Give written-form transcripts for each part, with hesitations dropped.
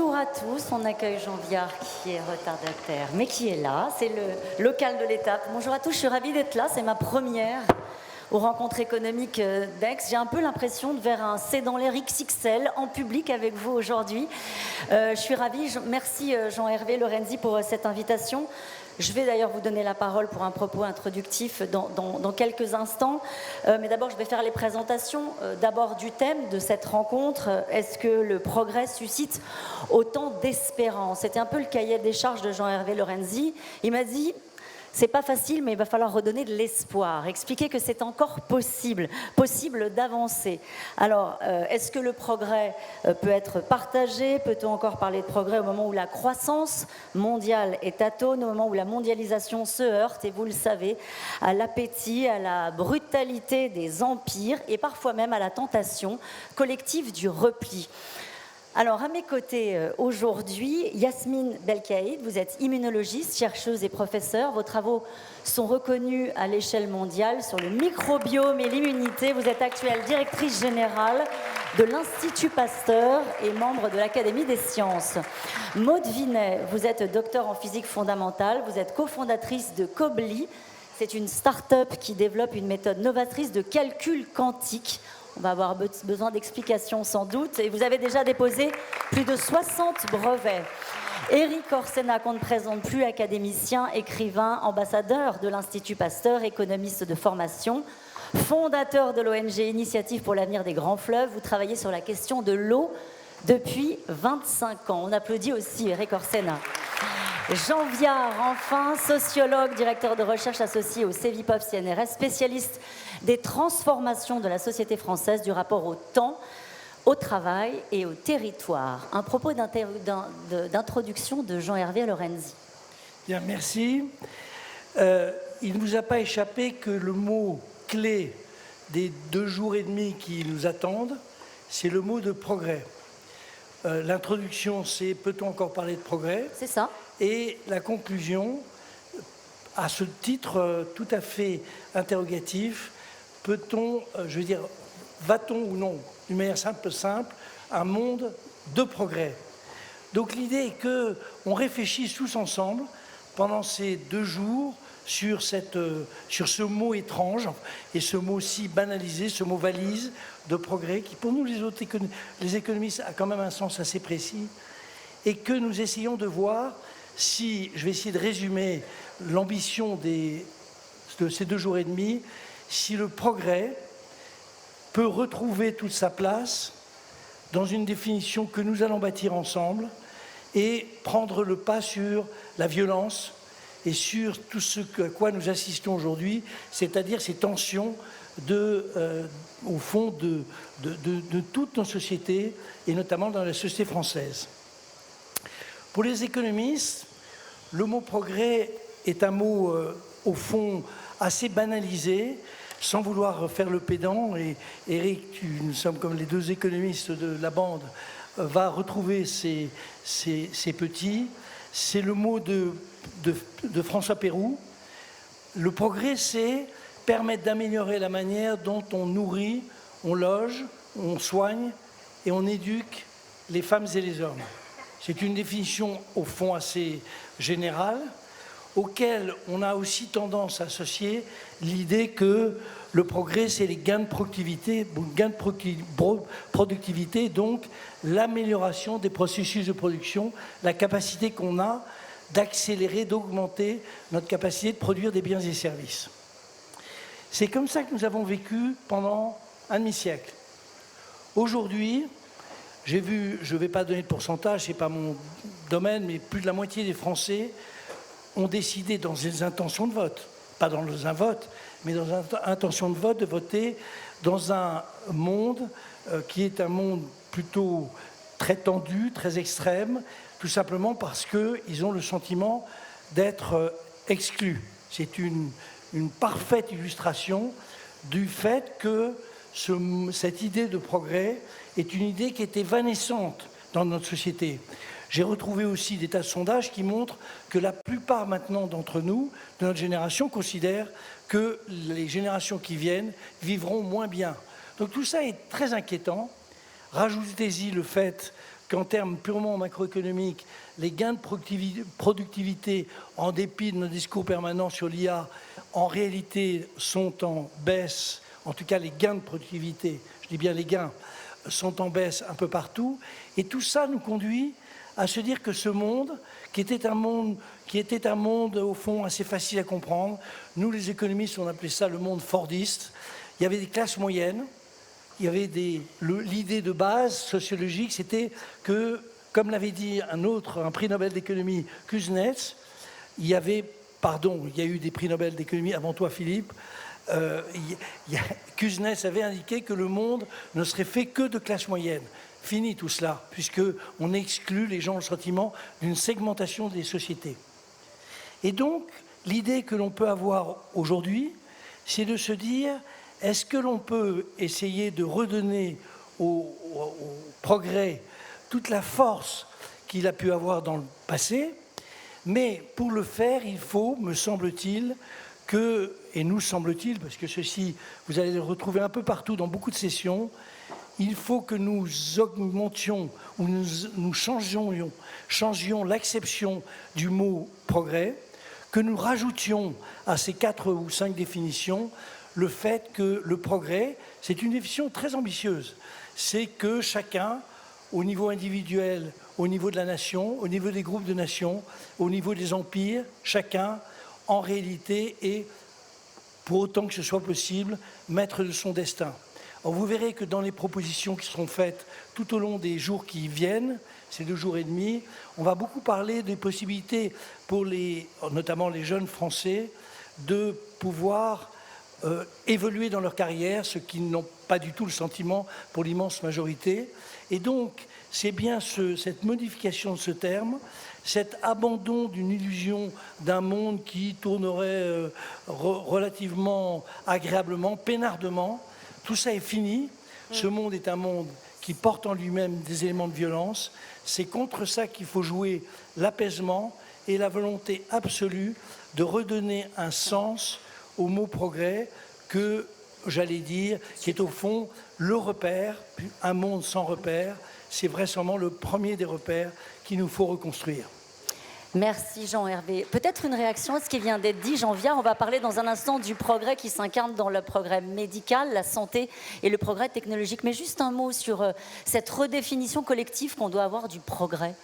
Bonjour à tous, on accueille Jean Viard qui est retardataire, mais qui est là, c'est le local de l'étape. Bonjour à tous, je suis ravie d'être là, c'est ma première aux rencontres économiques d'Aix. J'ai un peu l'impression de faire un C'est dans l'air XXL en public avec vous aujourd'hui. Je suis ravie, merci Jean-Hervé Lorenzi pour cette invitation. Je vais d'ailleurs vous donner la parole pour un propos introductif dans quelques instants. Mais d'abord, je vais faire les présentations. D'abord du thème de cette rencontre. Est-ce que le progrès suscite autant d'espérance? C'était un peu le cahier des charges de Jean-Hervé Lorenzi. Il m'a dit... C'est pas facile, mais il va falloir redonner de l'espoir, expliquer que c'est encore possible d'avancer. Alors, est-ce que le progrès peut être partagé? Peut-on encore parler de progrès au moment où la croissance mondiale est atone, au moment où la mondialisation se heurte, et vous le savez, à l'appétit, à la brutalité des empires, et parfois même à la tentation collective du repli? Alors, à mes côtés aujourd'hui, Yasmine Belkaïd, vous êtes immunologiste, chercheuse et professeure. Vos travaux sont reconnus à l'échelle mondiale sur le microbiome et l'immunité. Vous êtes actuelle directrice générale de l'Institut Pasteur et membre de l'Académie des sciences. Maude Vinet, vous êtes docteur en physique fondamentale. Vous êtes cofondatrice de Cobly. C'est une start-up qui développe une méthode novatrice de calcul quantique. On va avoir besoin d'explications sans doute. Et vous avez déjà déposé plus de 60 brevets. Éric Orsena, qu'on ne présente plus, académicien, écrivain, ambassadeur de l'Institut Pasteur, économiste de formation, fondateur de l'ONG Initiative pour l'avenir des grands fleuves. Vous travaillez sur la question de l'eau depuis 25 ans. On applaudit aussi Éric Orsena. Jean Viard, enfin, sociologue, directeur de recherche associé au CEVIPOF CNRS, spécialiste des transformations de la société française, du rapport au temps, au travail et au territoire. Un propos d'introduction de Jean-Hervé Lorenzi. Bien, merci. Il ne vous a pas échappé que le mot clé des 2 jours et demi qui nous attendent, c'est le mot de progrès. L'introduction, c'est « Peut-on encore parler de progrès ?» C'est ça. Et la conclusion, à ce titre tout à fait interrogatif, peut-on, je veux dire, va-t-on ou non, d'une manière simple, un monde de progrès? Donc l'idée est qu'on réfléchisse tous ensemble pendant ces 2 jours sur ce mot étrange et ce mot si banalisé, ce mot valise de progrès qui pour nous les économistes a quand même un sens assez précis et que nous essayons de voir si, je vais essayer de résumer l'ambition de ces 2 jours et demi, si le progrès peut retrouver toute sa place dans une définition que nous allons bâtir ensemble et prendre le pas sur la violence et sur tout ce à quoi nous assistons aujourd'hui, c'est-à-dire ces tensions au fond de toutes nos sociétés et notamment dans la société française. Pour les économistes, le mot progrès est un mot, au fond, assez banalisé, sans vouloir faire le pédant. Et Éric, nous sommes comme les 2 économistes de la bande, va retrouver ces petits. C'est le mot de François Pérou. Le progrès, c'est permettre d'améliorer la manière dont on nourrit, on loge, on soigne et on éduque les femmes et les hommes. C'est une définition, au fond, assez générale, auquel on a aussi tendance à associer l'idée que le progrès, c'est les gains de productivité, donc l'amélioration des processus de production, la capacité qu'on a d'accélérer, d'augmenter notre capacité de produire des biens et services. C'est comme ça que nous avons vécu pendant un demi-siècle. Aujourd'hui, j'ai vu, je ne vais pas donner de pourcentage, ce n'est pas mon domaine, mais plus de la moitié des Français ont décidé dans des intentions de vote, pas dans un vote, mais dans une intention de vote, de voter dans un monde qui est un monde plutôt très tendu, très extrême, tout simplement parce qu'ils ont le sentiment d'être exclus. C'est une parfaite illustration du fait que cette idée de progrès est une idée qui est évanescente dans notre société. J'ai retrouvé aussi des tas de sondages qui montrent que la plupart maintenant d'entre nous, de notre génération, considèrent que les générations qui viennent vivront moins bien. Donc tout ça est très inquiétant. Rajoutez-y le fait qu'en termes purement macroéconomiques, les gains de productivité, en dépit de nos discours permanents sur l'IA, en réalité sont en baisse. En tout cas, les gains de productivité, je dis bien les gains, sont en baisse un peu partout. Et tout ça nous conduit à se dire que ce monde, qui était un monde au fond assez facile à comprendre, nous les économistes on appelait ça le monde fordiste, il y avait des classes moyennes, il y avait l'idée de base sociologique, c'était que, comme l'avait dit un prix Nobel d'économie, Kuznets, il y a eu des prix Nobel d'économie avant toi Philippe, Kuznets avait indiqué que le monde ne serait fait que de classes moyennes. Fini tout cela, puisqu'on exclut, les gens ont le sentiment d'une segmentation des sociétés. Et donc, l'idée que l'on peut avoir aujourd'hui, c'est de se dire, est-ce que l'on peut essayer de redonner au progrès toute la force qu'il a pu avoir dans le passé, mais pour le faire, il faut, me semble-t-il, et nous semble-t-il, parce que ceci, vous allez le retrouver un peu partout dans beaucoup de sessions, il faut que nous augmentions ou nous changions l'acception du mot progrès, que nous rajoutions à ces 4 ou 5 définitions le fait que le progrès, c'est une définition très ambitieuse. C'est que chacun, au niveau individuel, au niveau de la nation, au niveau des groupes de nations, au niveau des empires, chacun, en réalité, est, pour autant que ce soit possible, maître de son destin. Alors vous verrez que dans les propositions qui seront faites tout au long des jours qui viennent, ces 2 jours et demi, on va beaucoup parler des possibilités pour notamment les jeunes Français de pouvoir évoluer dans leur carrière, ceux qui n'ont pas du tout le sentiment pour l'immense majorité. Et donc, c'est bien cette modification de ce terme, cet abandon d'une illusion d'un monde qui tournerait relativement agréablement, peinardement. Tout ça est fini. Ce monde est un monde qui porte en lui-même des éléments de violence. C'est contre ça qu'il faut jouer l'apaisement et la volonté absolue de redonner un sens au mot progrès que, j'allais dire, qui est au fond le repère. Un monde sans repère, c'est vraisemblablement le premier des repères qu'il nous faut reconstruire. Merci Jean-Hervé. Peut-être une réaction à ce qui vient d'être dit, Jean Viard. On va parler dans un instant du progrès qui s'incarne dans le progrès médical, la santé et le progrès technologique. Mais juste un mot sur cette redéfinition collective qu'on doit avoir du progrès.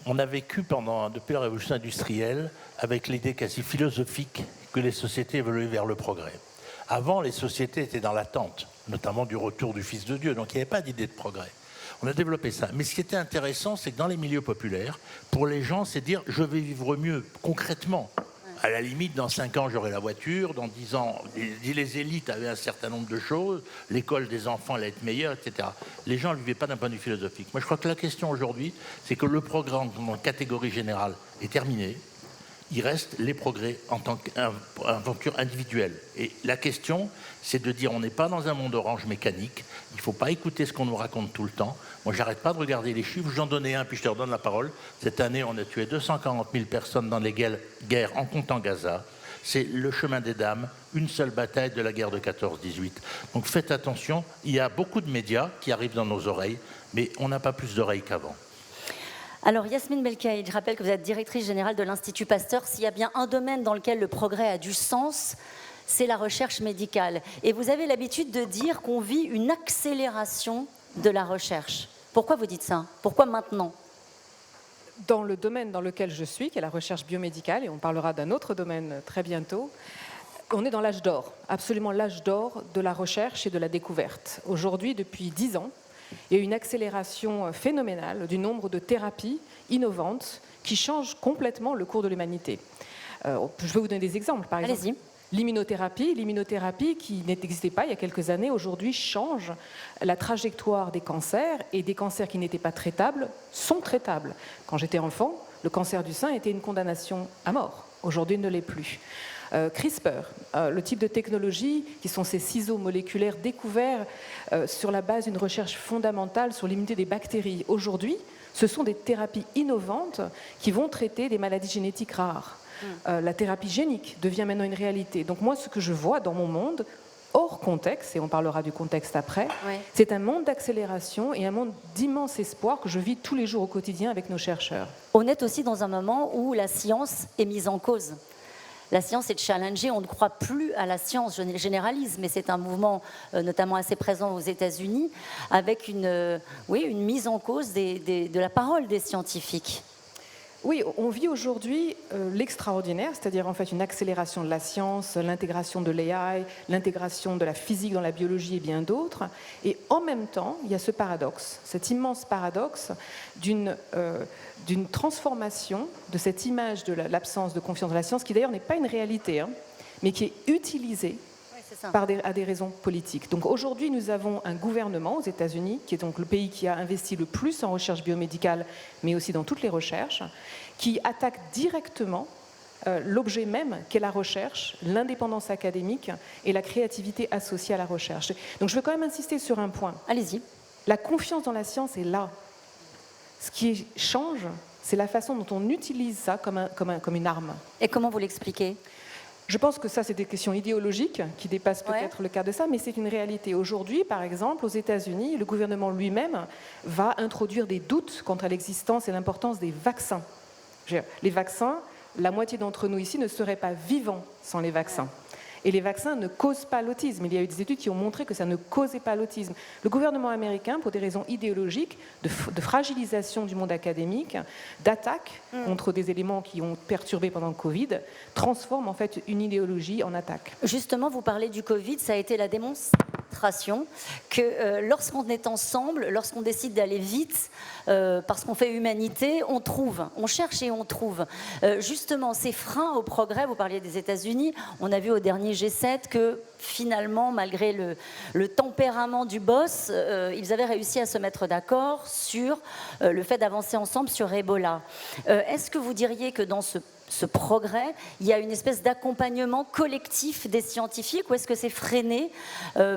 On a vécu depuis la révolution industrielle avec l'idée quasi philosophique que les sociétés évoluaient vers le progrès. Avant, les sociétés étaient dans l'attente, notamment du retour du Fils de Dieu, donc il n'y avait pas d'idée de progrès. On a développé ça. Mais ce qui était intéressant, c'est que dans les milieux populaires, pour les gens, c'est dire « je vais vivre mieux » concrètement. À la limite, dans 5 ans, j'aurai la voiture. Dans 10 ans, les élites avaient un certain nombre de choses. L'école des enfants allait être meilleure, etc. Les gens ne vivaient pas d'un point de vue philosophique. Moi, je crois que la question aujourd'hui, c'est que le progrès en catégorie générale est terminé. Il reste les progrès en tant qu'aventure individuelle. Et la question, c'est de dire on n'est pas dans un monde orange mécanique. Il ne faut pas écouter ce qu'on nous raconte tout le temps. Moi, j'arrête pas de regarder les chiffres. J'en donnais un, puis je te redonne la parole. Cette année, on a tué 240 000 personnes dans les guerres en comptant Gaza. C'est le chemin des dames, une seule bataille de la guerre de 14-18. Donc faites attention. Il y a beaucoup de médias qui arrivent dans nos oreilles, mais on n'a pas plus d'oreilles qu'avant. Alors Yasmine Belkaïd, je rappelle que vous êtes directrice générale de l'Institut Pasteur. S'il y a bien un domaine dans lequel le progrès a du sens, c'est la recherche médicale. Et vous avez l'habitude de dire qu'on vit une accélération de la recherche. Pourquoi vous dites ça? Pourquoi maintenant? Dans le domaine dans lequel je suis, qui est la recherche biomédicale, et on parlera d'un autre domaine très bientôt, on est dans l'âge d'or, absolument l'âge d'or de la recherche et de la découverte. Aujourd'hui, depuis 10 ans, il y a une accélération phénoménale du nombre de thérapies innovantes qui changent complètement le cours de l'humanité. Je vais vous donner des exemples. Par exemple, l'immunothérapie qui n'existait pas il y a quelques années, aujourd'hui change la trajectoire des cancers, et des cancers qui n'étaient pas traitables sont traitables. Quand j'étais enfant, le cancer du sein était une condamnation à mort. Aujourd'hui, il ne l'est plus. CRISPR, le type de technologie qui sont ces ciseaux moléculaires découverts sur la base d'une recherche fondamentale sur l'immunité des bactéries. Aujourd'hui, ce sont des thérapies innovantes qui vont traiter des maladies génétiques rares. La thérapie génique devient maintenant une réalité. Donc moi, ce que je vois dans mon monde, hors contexte, et on parlera du contexte après. Ouais. C'est un monde d'accélération et un monde d'immense espoir que je vis tous les jours au quotidien avec nos chercheurs. On est aussi dans un moment où la science est mise en cause. La science est challengée, on ne croit plus à la science, je généralise, mais c'est un mouvement notamment assez présent aux États-Unis, avec une mise en cause de la parole des scientifiques. Oui, on vit aujourd'hui l'extraordinaire, c'est-à-dire en fait une accélération de la science, l'intégration de l'AI, l'intégration de la physique dans la biologie et bien d'autres. Et en même temps, il y a ce paradoxe, cet immense paradoxe d'une transformation de cette image de l'absence de confiance dans la science, qui d'ailleurs n'est pas une réalité, hein, mais qui est utilisée à des raisons politiques. Donc aujourd'hui, nous avons un gouvernement aux États-Unis, qui est donc le pays qui a investi le plus en recherche biomédicale, mais aussi dans toutes les recherches, qui attaque directement l'objet même qu'est la recherche, l'indépendance académique et la créativité associée à la recherche. Donc je veux quand même insister sur un point. Allez-y. La confiance dans la science est là. Ce qui change, c'est la façon dont on utilise ça comme une arme. Et comment vous l'expliquez ? Je pense que ça, c'est des questions idéologiques qui dépassent peut-être le cadre de ça, mais c'est une réalité. Aujourd'hui, par exemple, aux États-Unis, le gouvernement lui-même va introduire des doutes quant à l'existence et l'importance des vaccins. Les vaccins, la moitié d'entre nous ici ne seraient pas vivants sans les vaccins. Et les vaccins ne causent pas l'autisme. Il y a eu des études qui ont montré que ça ne causait pas l'autisme. Le gouvernement américain, pour des raisons idéologiques, de fragilisation du monde académique, d'attaque contre des éléments qui ont perturbé pendant le Covid, transforme en fait une idéologie en attaque. Justement, vous parlez du Covid, ça a été la démonstration que lorsqu'on est ensemble, lorsqu'on décide d'aller vite, parce qu'on fait humanité, on trouve, on cherche et on trouve. Justement, ces freins au progrès, vous parliez des États-Unis, on a vu au dernier G7 que finalement, malgré le tempérament du boss, ils avaient réussi à se mettre d'accord sur le fait d'avancer ensemble sur Ebola. Est-ce que vous diriez que dans ce progrès, il y a une espèce d'accompagnement collectif des scientifiques, ou est-ce que c'est freiné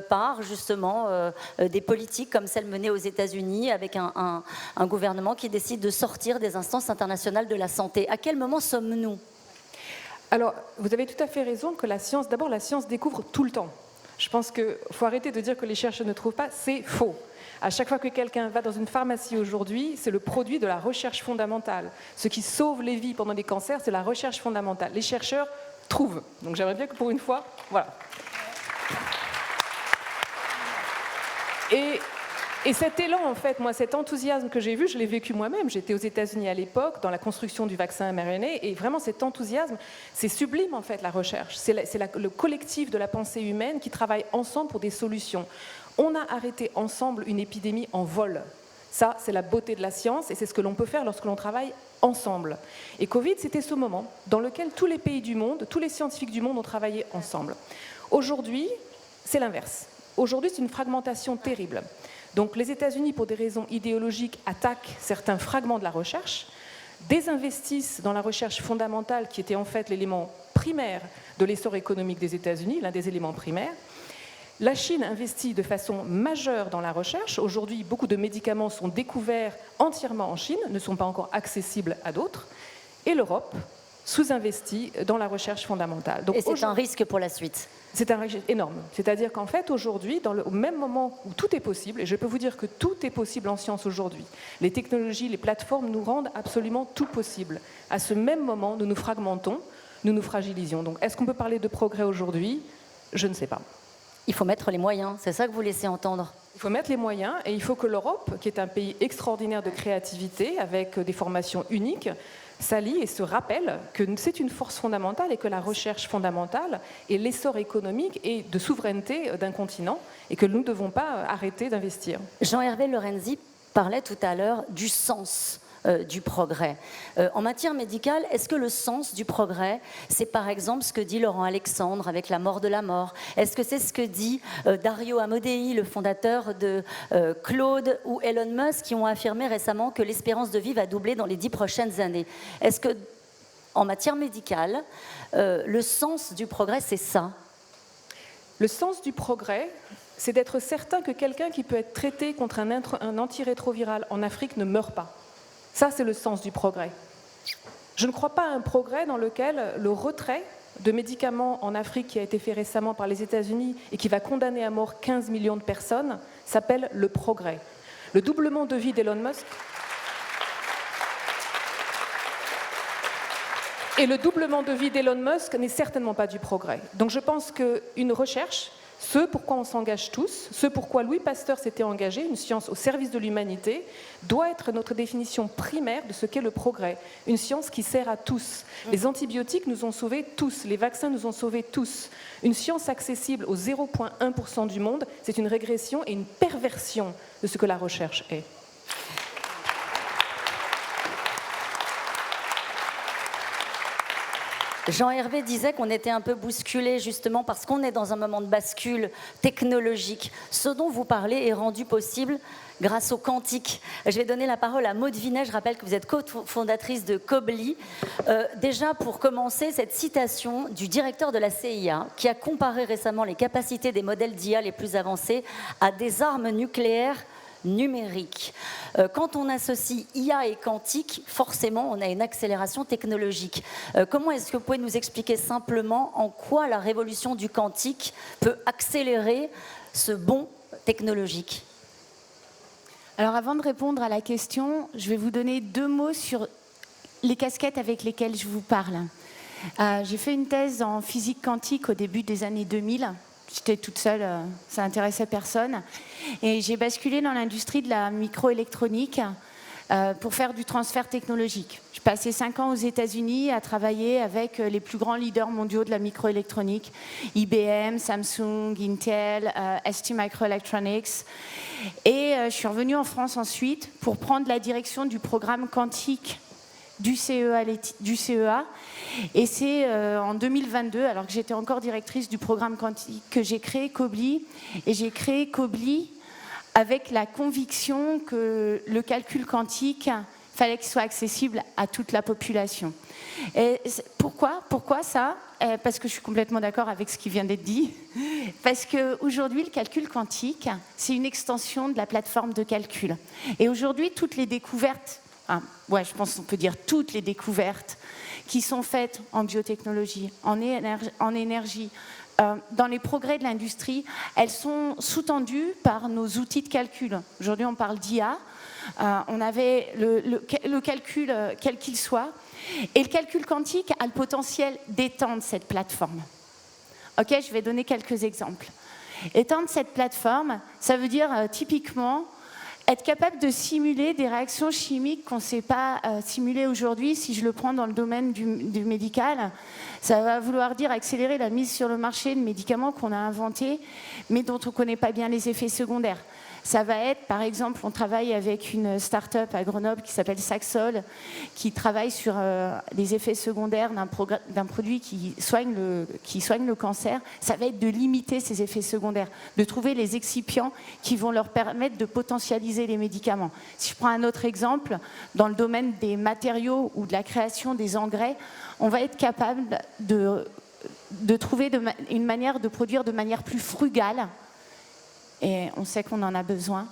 par justement des politiques comme celle menée aux États-Unis avec un gouvernement qui décide de sortir des instances internationales de la santé ? À quel moment sommes-nous ? Alors, vous avez tout à fait raison que la science découvre tout le temps. Je pense qu'il faut arrêter de dire que les chercheurs ne trouvent pas, c'est faux. À chaque fois que quelqu'un va dans une pharmacie aujourd'hui, c'est le produit de la recherche fondamentale. Ce qui sauve les vies pendant les cancers, c'est la recherche fondamentale. Les chercheurs trouvent. Donc j'aimerais bien que pour une fois, voilà. Et cet élan, en fait, moi, cet enthousiasme que j'ai vu, je l'ai vécu moi-même. J'étais aux États-Unis à l'époque, dans la construction du vaccin mRNA, et vraiment cet enthousiasme, c'est sublime, en fait, la recherche. C'est le collectif de la pensée humaine qui travaille ensemble pour des solutions. On a arrêté ensemble une épidémie en vol. Ça, c'est la beauté de la science, et c'est ce que l'on peut faire lorsque l'on travaille ensemble. Et Covid, c'était ce moment dans lequel tous les pays du monde, tous les scientifiques du monde ont travaillé ensemble. Aujourd'hui, c'est l'inverse. Aujourd'hui, c'est une fragmentation terrible. Donc les États-Unis, pour des raisons idéologiques, attaquent certains fragments de la recherche, désinvestissent dans la recherche fondamentale, qui était en fait l'élément primaire de l'essor économique des États-Unis, l'un des éléments primaires. La Chine investit de façon majeure dans la recherche. Aujourd'hui, beaucoup de médicaments sont découverts entièrement en Chine, ne sont pas encore accessibles à d'autres. Et l'Europe sous-investit dans la recherche fondamentale. Donc, et c'est un risque pour la suite. C'est un risque énorme. C'est-à-dire qu'en fait, aujourd'hui, au même moment où tout est possible, et je peux vous dire que tout est possible en science aujourd'hui, les technologies, les plateformes nous rendent absolument tout possible. À ce même moment, nous nous fragmentons, nous nous fragilisions. Donc, est-ce qu'on peut parler de progrès aujourd'hui ? Je ne sais pas. Il faut mettre les moyens, c'est ça que vous laissez entendre ? Il faut mettre les moyens, et il faut que l'Europe, qui est un pays extraordinaire de créativité, avec des formations uniques, s'allie et se rappelle que c'est une force fondamentale et que la recherche fondamentale est l'essor économique et de souveraineté d'un continent, et que nous ne devons pas arrêter d'investir. Jean-Hervé Lorenzi parlait tout à l'heure du sens du progrès. En matière médicale, est-ce que le sens du progrès, c'est par exemple ce que dit Laurent Alexandre avec la mort de la mort ? Est-ce que c'est ce que dit Dario Amodei, le fondateur de Claude, ou Elon Musk, qui ont affirmé récemment que l'espérance de vie va doubler dans les 10 prochaines années ? Est-ce que, en matière médicale, le sens du progrès, c'est ça ? Le sens du progrès, c'est d'être certain que quelqu'un qui peut être traité contre un antirétroviral en Afrique ne meurt pas. Ça, c'est le sens du progrès. Je ne crois pas à un progrès dans lequel le retrait de médicaments en Afrique qui a été fait récemment par les États-Unis et qui va condamner à mort 15 millions de personnes s'appelle le progrès. Le doublement de vie d'Elon Musk et le doublement de vie d'Elon Musk n'est certainement pas du progrès. Donc je pense qu'une recherche, ce pourquoi on s'engage tous, ce pourquoi Louis Pasteur s'était engagé, une science au service de l'humanité, doit être notre définition primaire de ce qu'est le progrès. Une science qui sert à tous. Les antibiotiques nous ont sauvés tous, les vaccins nous ont sauvés tous. Une science accessible aux 0,1% du monde, c'est une régression et une perversion de ce que la recherche est. Jean Hervé disait qu'on était un peu bousculé justement parce qu'on est dans un moment de bascule technologique. Ce dont vous parlez est rendu possible grâce au quantique. Je vais donner la parole à Maud Vinet. Je rappelle que vous êtes cofondatrice de Cobly. Déjà, pour commencer, cette citation du directeur de la CIA qui a comparé récemment les capacités des modèles d'IA les plus avancés à des armes nucléaires numérique. Quand on associe IA et quantique, forcément, on a une accélération technologique. Comment est-ce que vous pouvez nous expliquer simplement en quoi la révolution du quantique peut accélérer ce bond technologique ? Alors, avant de répondre à la question, je vais vous donner 2 mots sur les casquettes avec lesquelles je vous parle. J'ai fait une thèse en physique quantique au début des années 2000. J'étais toute seule, ça n'intéressait personne. Et j'ai basculé dans l'industrie de la microélectronique pour faire du transfert technologique. J'ai passé 5 ans aux États-Unis à travailler avec les plus grands leaders mondiaux de la microélectronique, IBM, Samsung, Intel, STMicroelectronics. Et je suis revenue en France ensuite pour prendre la direction du programme quantique du CEA. Et c'est en 2022, alors que j'étais encore directrice du programme quantique, que j'ai créé Cobly. Et j'ai créé Cobly avec la conviction que le calcul quantique, il fallait qu'il soit accessible à toute la population. Et pourquoi ça ? Parce que je suis complètement d'accord avec ce qui vient d'être dit. Parce qu'aujourd'hui, le calcul quantique, c'est une extension de la plateforme de calcul. Et aujourd'hui, toutes les découvertes, je pense qu'on peut dire toutes les découvertes qui sont faites en biotechnologie, en énergie, dans les progrès de l'industrie, elles sont sous-tendues par nos outils de calcul. Aujourd'hui, on parle d'IA. On avait le calcul, quel qu'il soit. Et le calcul quantique a le potentiel d'étendre cette plateforme. Ok, je vais donner quelques exemples. Étendre cette plateforme, ça veut dire typiquement être capable de simuler des réactions chimiques qu'on ne sait pas simuler aujourd'hui. Si je le prends dans le domaine du médical, ça va vouloir dire accélérer la mise sur le marché de médicaments qu'on a inventés, mais dont on ne connaît pas bien les effets secondaires. Ça va être, par exemple, on travaille avec une start-up à Grenoble qui s'appelle Saxol, qui travaille sur les effets secondaires d'un produit qui soigne le cancer. Ça va être de limiter ces effets secondaires, de trouver les excipients qui vont leur permettre de potentialiser les médicaments. Si je prends un autre exemple, dans le domaine des matériaux ou de la création des engrais, on va être capable de trouver une manière de produire de manière plus frugale, et on sait qu'on en a besoin,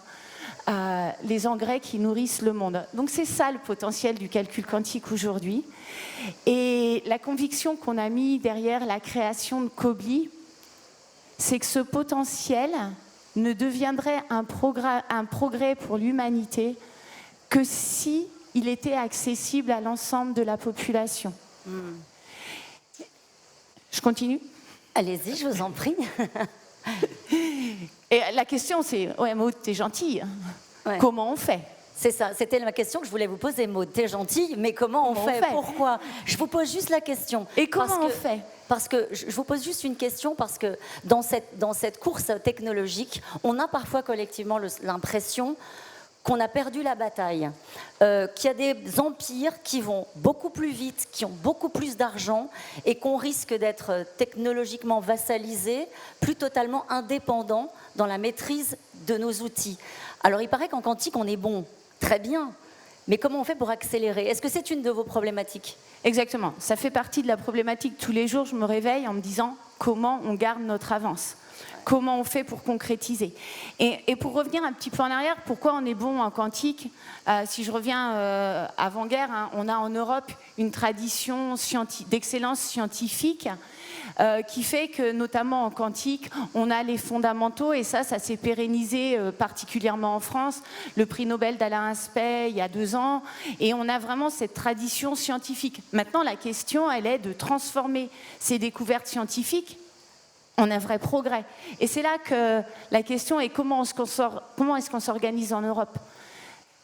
les engrais qui nourrissent le monde. Donc c'est ça le potentiel du calcul quantique aujourd'hui. Et la conviction qu'on a mis derrière la création de Cobly, c'est que ce potentiel ne deviendrait un progrès pour l'humanité que si il était accessible à l'ensemble de la population. Je continue ? Allez-y, je vous en prie. Et la question, c'est, ouais, Maud, t'es gentille. Ouais. Comment on fait ? C'est ça, c'était la question que je voulais vous poser, Maud. T'es gentille, mais comment on fait ? Pourquoi ? Je vous pose juste la question. Et comment on fait ? Parce que je vous pose juste une question, parce que dans cette course technologique, on a parfois collectivement l'impression qu'on a perdu la bataille, qu'il y a des empires qui vont beaucoup plus vite, qui ont beaucoup plus d'argent et qu'on risque d'être technologiquement vassalisés, plus totalement indépendants dans la maîtrise de nos outils. Alors il paraît qu'en quantique on est bon, très bien, mais comment on fait pour accélérer ? Est-ce que c'est une de vos problématiques ? Exactement, ça fait partie de la problématique. Tous les jours je me réveille en me disant comment on garde notre avance. Comment on fait pour concrétiser? Et pour revenir un petit peu en arrière, pourquoi on est bon en quantique? Si je reviens avant-guerre, hein, on a en Europe une tradition d'excellence scientifique qui fait que, notamment en quantique, on a les fondamentaux, et ça s'est pérennisé particulièrement en France. Le prix Nobel d'Alain Aspect, il y a 2 ans, et on a vraiment cette tradition scientifique. Maintenant, la question, elle est de transformer ces découvertes scientifiques en un vrai progrès. Et c'est là que la question est comment est-ce qu'on s'organise en Europe?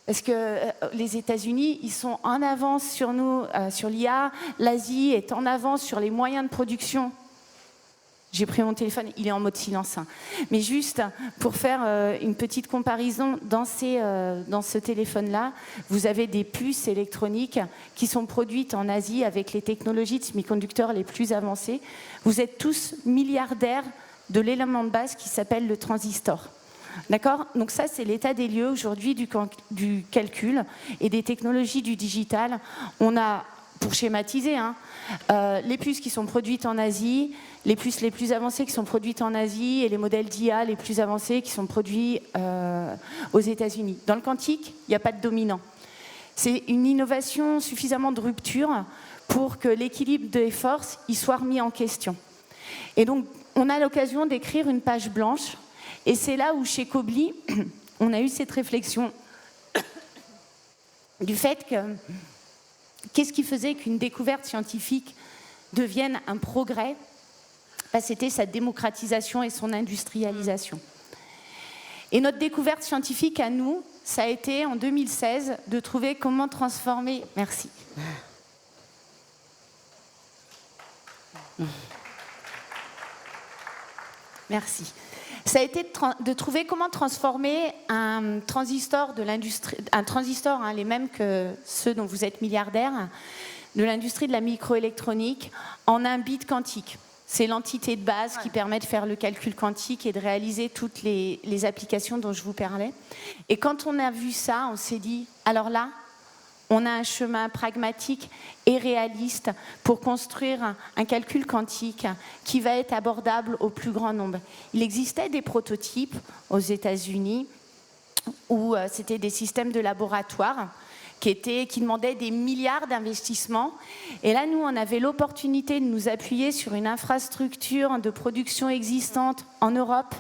Parce que les États-Unis, ils sont en avance sur nous, sur l'IA. L'Asie est en avance sur les moyens de production. J'ai pris mon téléphone, il est en mode silence. Hein. Mais juste pour faire une petite comparaison, dans ce téléphone-là, vous avez des puces électroniques qui sont produites en Asie avec les technologies de semi-conducteurs les plus avancées. Vous êtes tous milliardaires de l'élément de base qui s'appelle le transistor. D'accord? Donc ça, c'est l'état des lieux aujourd'hui du calcul et des technologies du digital. On a, pour schématiser, hein, les puces qui sont produites en Asie, les puces les plus avancées qui sont produites en Asie et les modèles d'IA les plus avancés qui sont produits aux États-Unis. Dans le quantique, il n'y a pas de dominant. C'est une innovation suffisamment de rupture pour que l'équilibre des forces y soit remis en question. Et donc, on a l'occasion d'écrire une page blanche. Et c'est là où, chez Quobly, on a eu cette réflexion du fait que qu'est-ce qui faisait qu'une découverte scientifique devienne un progrès? C'était sa démocratisation et son industrialisation. Et notre découverte scientifique à nous, ça a été en 2016 de trouver comment transformer... Merci. Merci. Ça a été de trouver comment transformer un transistor de l'industrie, un transistor, hein, les mêmes que ceux dont vous êtes milliardaire, de l'industrie de la microélectronique, en un bit quantique. C'est l'entité de base qui permet de faire le calcul quantique et de réaliser toutes les applications dont je vous parlais. Et quand on a vu ça, on s'est dit, alors là, on a un chemin pragmatique et réaliste pour construire un calcul quantique qui va être abordable au plus grand nombre. Il existait des prototypes aux États-Unis où c'était des systèmes de laboratoire qui demandaient des milliards d'investissements. Et là, nous, on avait l'opportunité de nous appuyer sur une infrastructure de production existante en Europe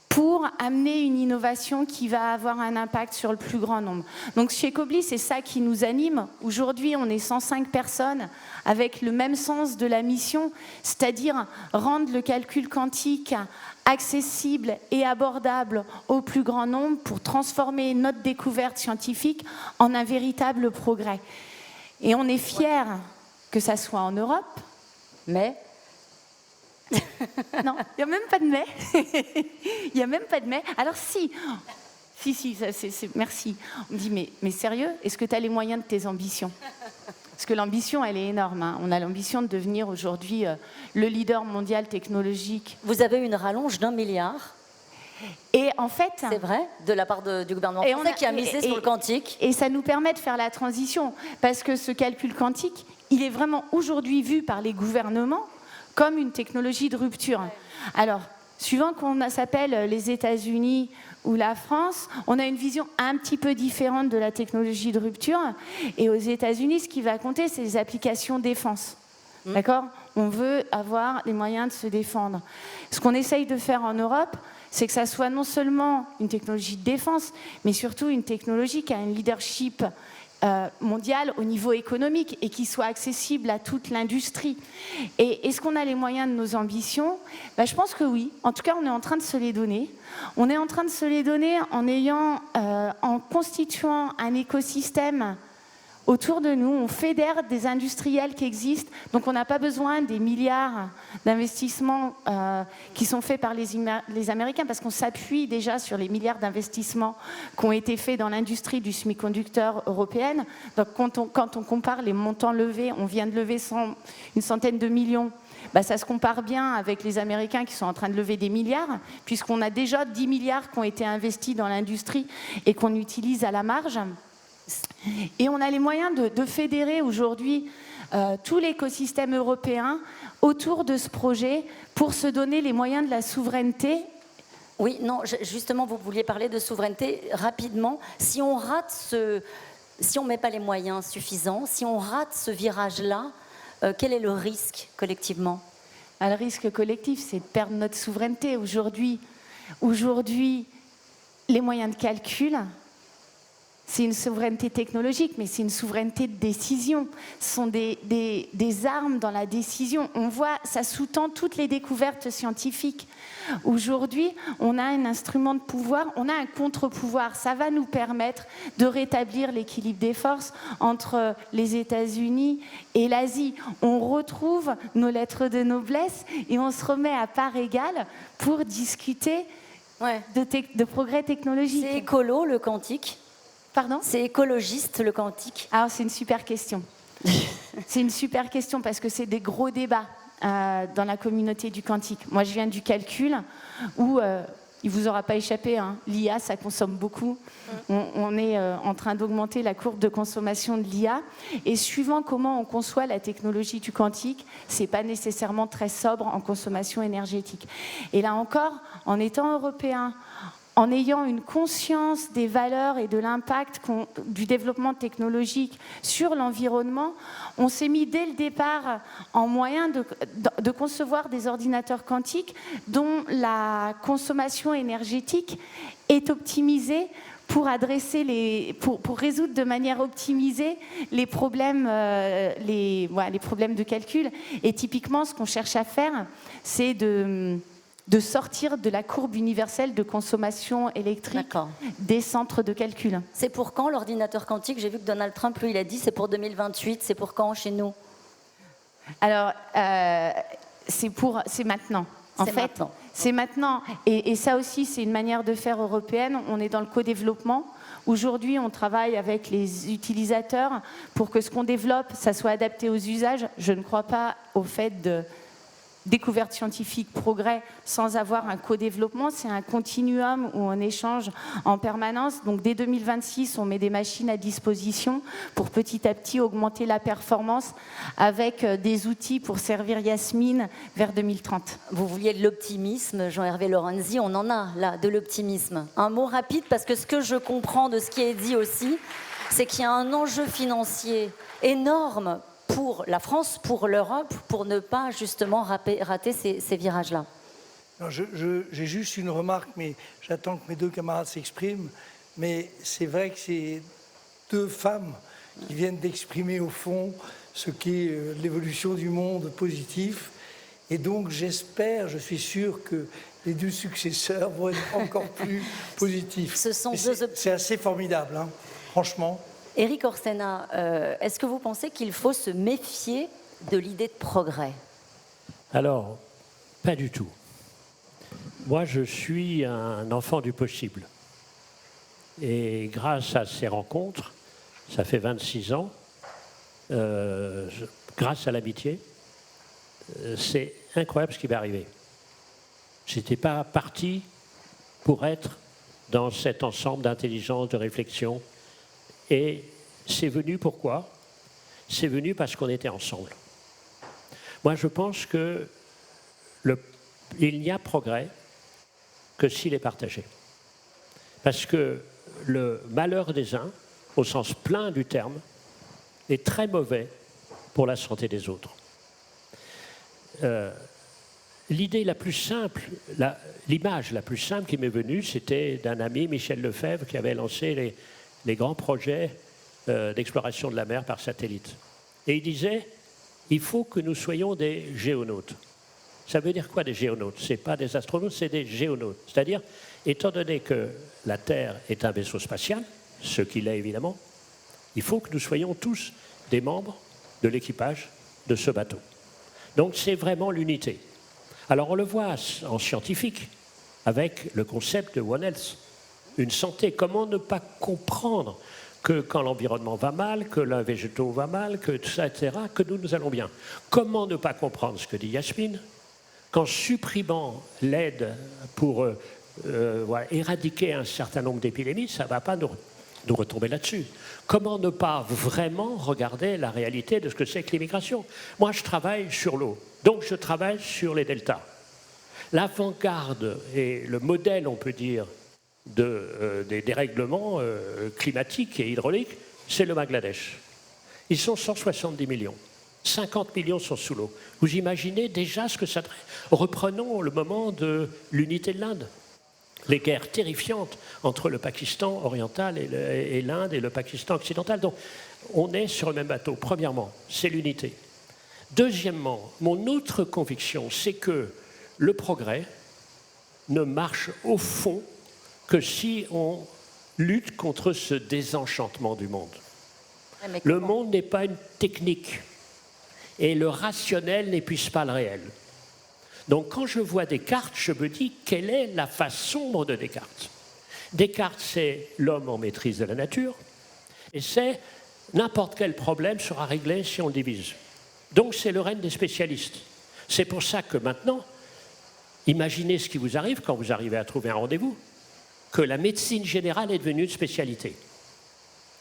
pour amener une innovation qui va avoir un impact sur le plus grand nombre. Donc chez Quobly, c'est ça qui nous anime. Aujourd'hui, on est 105 personnes avec le même sens de la mission, c'est-à-dire rendre le calcul quantique accessible et abordable au plus grand nombre pour transformer notre découverte scientifique en un véritable progrès. Et on est fiers que ça soit en Europe, mais... Non, il n'y a même pas de mais. Il n'y a même pas de mais. Alors si, merci. On me dit, mais sérieux, est-ce que tu as les moyens de tes ambitions? Parce que l'ambition, elle est énorme. Hein. On a l'ambition de devenir aujourd'hui le leader mondial technologique. Vous avez une rallonge d'1 milliard. Et en fait... C'est vrai, de la part du gouvernement français qui a misé sur le quantique. Et ça nous permet de faire la transition. Parce que ce calcul quantique, il est vraiment aujourd'hui vu par les gouvernements comme une technologie de rupture. Alors, suivant qu'on s'appelle les États-Unis ou la France, on a une vision un petit peu différente de la technologie de rupture. Et aux États-Unis, ce qui va compter, c'est les applications défense. D'accord ? On veut avoir les moyens de se défendre. Ce qu'on essaye de faire en Europe, c'est que ça soit non seulement une technologie de défense, mais surtout une technologie qui a un leadership mondial au niveau économique et qui soit accessible à toute l'industrie. Et est-ce qu'on a les moyens de nos ambitions ? Je pense que oui. En tout cas, on est en train de se les donner. On est en train de se les donner en constituant un écosystème autour de nous. On fédère des industriels qui existent. Donc, on n'a pas besoin des milliards d'investissements qui sont faits par les Américains, parce qu'on s'appuie déjà sur les milliards d'investissements qui ont été faits dans l'industrie du semi-conducteur européenne. Donc, quand on compare les montants levés, on vient de lever une centaine de millions. Ça se compare bien avec les Américains qui sont en train de lever des milliards, puisqu'on a déjà 10 milliards qui ont été investis dans l'industrie et qu'on utilise à la marge. Et on a les moyens de fédérer aujourd'hui tout l'écosystème européen autour de ce projet pour se donner les moyens de la souveraineté. Oui, non, justement, vous vouliez parler de souveraineté rapidement. Si on ne met pas les moyens suffisants, si on rate ce virage-là, quel est le risque collectivement ? Le risque collectif, c'est de perdre notre souveraineté. Aujourd'hui, les moyens de calcul, c'est une souveraineté technologique, mais c'est une souveraineté de décision. Ce sont des armes dans la décision. On voit, ça sous-tend toutes les découvertes scientifiques. Aujourd'hui, on a un instrument de pouvoir, on a un contre-pouvoir. Ça va nous permettre de rétablir l'équilibre des forces entre les États-Unis et l'Asie. On retrouve nos lettres de noblesse et on se remet à part égale pour discuter de progrès technologiques. C'est écolo, le quantique ? Pardon ? C'est écologiste, le quantique ? Alors, c'est une super question. C'est une super question parce que c'est des gros débats dans la communauté du quantique. Moi, je viens du calcul où, il ne vous aura pas échappé, hein, l'IA, ça consomme beaucoup. On est en train d'augmenter la courbe de consommation de l'IA. Et suivant comment on conçoit la technologie du quantique, ce n'est pas nécessairement très sobre en consommation énergétique. Et là encore, en étant européen, en ayant une conscience des valeurs et de l'impact du développement technologique sur l'environnement, on s'est mis dès le départ en moyen de concevoir des ordinateurs quantiques dont la consommation énergétique est optimisée pour résoudre de manière optimisée les problèmes de calcul. Et typiquement, ce qu'on cherche à faire, c'est de sortir de la courbe universelle de consommation électrique des centres de calcul. C'est pour quand l'ordinateur quantique ? J'ai vu que Donald Trump, lui, il a dit c'est pour 2028. C'est pour quand chez nous ? Alors, c'est maintenant. C'est maintenant. Et ça aussi, c'est une manière de faire européenne. On est dans le co-développement. Aujourd'hui, on travaille avec les utilisateurs pour que ce qu'on développe, ça soit adapté aux usages. Je ne crois pas au fait de découverte scientifique, progrès, sans avoir un co-développement. C'est un continuum où on échange en permanence. Donc dès 2026, on met des machines à disposition pour petit à petit augmenter la performance avec des outils pour servir Yasmine vers 2030. Vous vouliez de l'optimisme, Jean-Hervé Lorenzi, on en a là, de l'optimisme. Un mot rapide, parce que ce que je comprends de ce qui est dit aussi, c'est qu'il y a un enjeu financier énorme pour la France, pour l'Europe, pour ne pas justement rater ces virages-là. J'ai juste une remarque, mais j'attends que mes deux camarades s'expriment. Mais c'est vrai que c'est deux femmes qui viennent d'exprimer au fond ce qu'est l'évolution du monde positif. Et donc j'espère, je suis sûr que les deux successeurs vont être encore plus positifs. C'est assez formidable, hein, franchement. Éric Orsena, est-ce que vous pensez qu'il faut se méfier de l'idée de progrès ? Alors, pas du tout. Moi, je suis un enfant du possible. Et grâce à ces rencontres, ça fait 26 ans, grâce à l'amitié, c'est incroyable ce qui m'est arrivé. Je n'étais pas parti pour être dans cet ensemble d'intelligence, de réflexion. Et c'est venu pourquoi ? C'est venu parce qu'on était ensemble. Moi, je pense qu'il n'y a progrès que s'il est partagé. Parce que le malheur des uns, au sens plein du terme, est très mauvais pour la santé des autres. L'idée la plus simple, l'image la plus simple qui m'est venue, c'était d'un ami, Michel Lefebvre, qui avait lancé les grands projets d'exploration de la mer par satellite. Et il disait, il faut que nous soyons des géonautes. Ça veut dire quoi des géonautes ? Ce n'est pas des astronautes, c'est des géonautes. C'est-à-dire, étant donné que la Terre est un vaisseau spatial, ce qu'il est évidemment, il faut que nous soyons tous des membres de l'équipage de ce bateau. Donc c'est vraiment l'unité. Alors on le voit en scientifique, avec le concept de One Health. Une santé, comment ne pas comprendre que quand l'environnement va mal, que les végétaux va mal, que tout ça, etc., que nous allons bien. Comment ne pas comprendre ce que dit Yasmine, qu'en supprimant l'aide pour éradiquer un certain nombre d'épidémies, ça ne va pas nous retomber là-dessus. Comment ne pas vraiment regarder la réalité de ce que c'est que l'immigration? Moi, je travaille sur l'eau, donc je travaille sur les deltas. L'avant-garde et le modèle, on peut dire, des dérèglements climatiques et hydrauliques, c'est le Bangladesh. Ils sont 170 millions. 50 millions sont sous l'eau. Vous imaginez déjà ce que ça... Reprenons le moment de l'unité de l'Inde. Les guerres terrifiantes entre le Pakistan oriental et l'Inde et le Pakistan occidental. Donc, on est sur le même bateau. Premièrement, c'est l'unité. Deuxièmement, mon autre conviction, c'est que le progrès ne marche au fond que si on lutte contre ce désenchantement du monde. Le monde n'est pas une technique et le rationnel n'épuise pas le réel. Donc quand je vois Descartes, je me dis quelle est la face sombre de Descartes. Descartes, c'est l'homme en maîtrise de la nature et c'est n'importe quel problème sera réglé si on le divise. Donc c'est le règne des spécialistes. C'est pour ça que maintenant, imaginez ce qui vous arrive quand vous arrivez à trouver un rendez-vous, que la médecine générale est devenue une spécialité.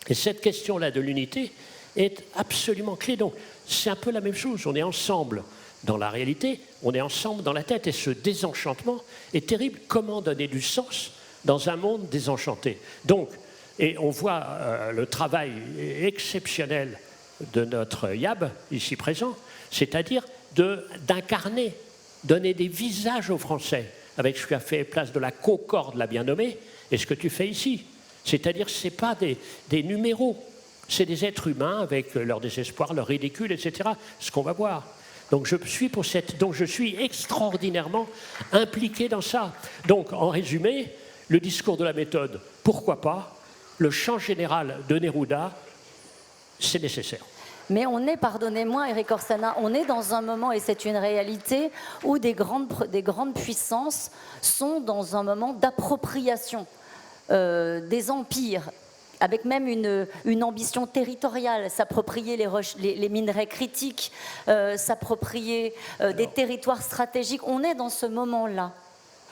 Et cette question-là de l'unité est absolument clé. Donc, c'est un peu la même chose. On est ensemble dans la réalité, on est ensemble dans la tête. Et ce désenchantement est terrible. Comment donner du sens dans un monde désenchanté? Donc, et on voit le travail exceptionnel de notre YAB, ici présent, c'est-à-dire d'incarner, donner des visages aux Français, avec ce qu'a fait Place de la Concorde, l'a bien nommé, et ce que tu fais ici. C'est-à-dire que ce n'est pas des numéros, c'est des êtres humains avec leur désespoir, leur ridicule, etc. Ce qu'on va voir. Donc je suis extraordinairement impliqué dans ça. Donc en résumé, le discours de la méthode, pourquoi pas? Le champ général de Neruda, c'est nécessaire. Mais on est, pardonnez-moi Eric Orsana, on est dans un moment, et c'est une réalité, où des grandes puissances sont dans un moment d'appropriation des empires, avec même une ambition territoriale, s'approprier les minerais critiques, s'approprier des territoires stratégiques. On est dans ce moment-là.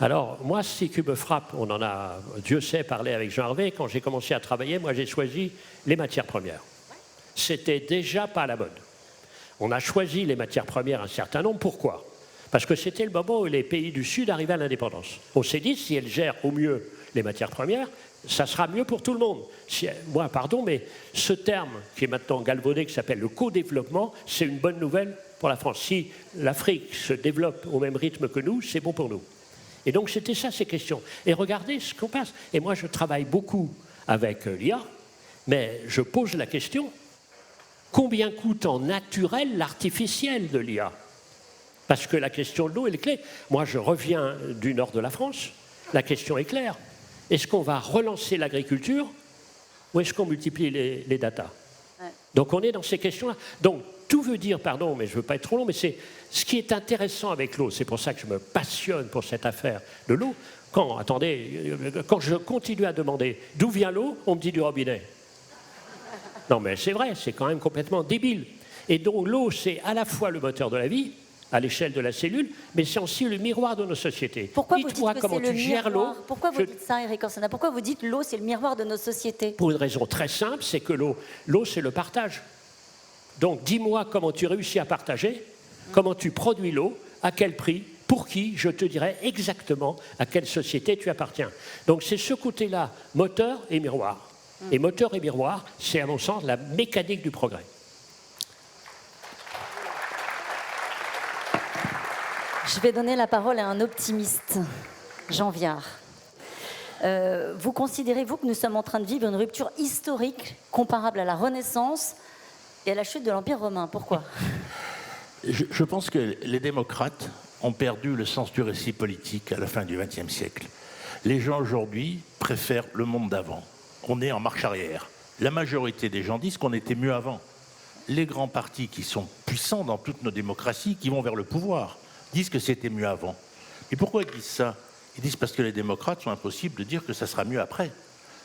Alors, moi, ce qui me frappe, on en a, Dieu sait, parlé avec Jean Hervé, quand j'ai commencé à travailler, moi j'ai choisi les matières premières. C'était déjà pas à la mode. On a choisi les matières premières un certain nombre. Pourquoi? Parce que c'était le moment où les pays du Sud arrivaient à l'indépendance. On s'est dit, si elles gèrent au mieux les matières premières, ça sera mieux pour tout le monde. Moi, pardon, mais ce terme qui est maintenant galvaudé, qui s'appelle le co-développement, c'est une bonne nouvelle pour la France. Si l'Afrique se développe au même rythme que nous, c'est bon pour nous. Et donc, c'était ça, ces questions. Et regardez ce qu'on passe. Et moi, je travaille beaucoup avec l'IA, mais je pose la question, combien coûte en naturel l'artificiel de l'IA? Parce que la question de l'eau, elle est clé. Moi, je reviens du nord de la France. La question est claire. Est-ce qu'on va relancer l'agriculture ou est-ce qu'on multiplie les datas? Ouais. Donc, on est dans ces questions-là. Donc, tout veut dire, pardon, mais je ne veux pas être trop long, mais c'est ce qui est intéressant avec l'eau. C'est pour ça que je me passionne pour cette affaire de l'eau. Quand je continue à demander d'où vient l'eau, on me dit du robinet. Non, mais c'est vrai, c'est quand même complètement débile. Et donc, l'eau, c'est à la fois le moteur de la vie, à l'échelle de la cellule, mais c'est aussi le miroir de nos sociétés. Pourquoi vous dites que c'est le miroir? Pourquoi vous dites ça, Eric Orsana? Pourquoi vous dites l'eau, c'est le miroir de nos sociétés? Pour une raison très simple, c'est que l'eau, c'est le partage. Donc, dis-moi comment tu réussis à partager, comment tu produis l'eau, à quel prix, pour qui, je te dirai exactement à quelle société tu appartiens. Donc, c'est ce côté-là, moteur et miroir. Et moteur et miroir, c'est à mon sens la mécanique du progrès. Je vais donner la parole à un optimiste, Jean Viard. Vous considérez-vous que nous sommes en train de vivre une rupture historique comparable à la Renaissance et à la chute de l'Empire romain? Pourquoi? Je pense que les démocrates ont perdu le sens du récit politique à la fin du XXe siècle. Les gens aujourd'hui préfèrent le monde d'avant. On est en marche arrière. La majorité des gens disent qu'on était mieux avant. Les grands partis qui sont puissants dans toutes nos démocraties, qui vont vers le pouvoir, disent que c'était mieux avant. Et pourquoi ils disent ça? Ils disent parce que les démocrates sont impossibles de dire que ça sera mieux après.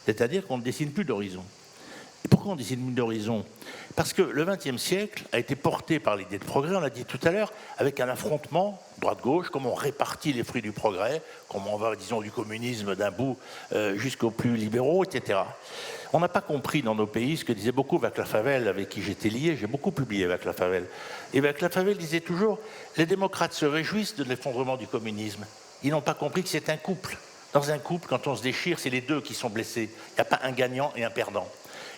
C'est-à-dire qu'on ne dessine plus d'horizon. Et pourquoi on dit une ligne d'horizon? Parce que le XXe siècle a été porté par l'idée de progrès, on l'a dit tout à l'heure, avec un affrontement droite-gauche, comment on répartit les fruits du progrès, comment on va, disons, du communisme d'un bout jusqu'aux plus libéraux, etc. On n'a pas compris dans nos pays ce que disait beaucoup Václav Havel, avec qui j'étais lié, j'ai beaucoup publié Václav Havel. Et Václav Havel disait toujours, les démocrates se réjouissent de l'effondrement du communisme. Ils n'ont pas compris que c'est un couple. Dans un couple, quand on se déchire, c'est les deux qui sont blessés. Il n'y a pas un gagnant et un perdant.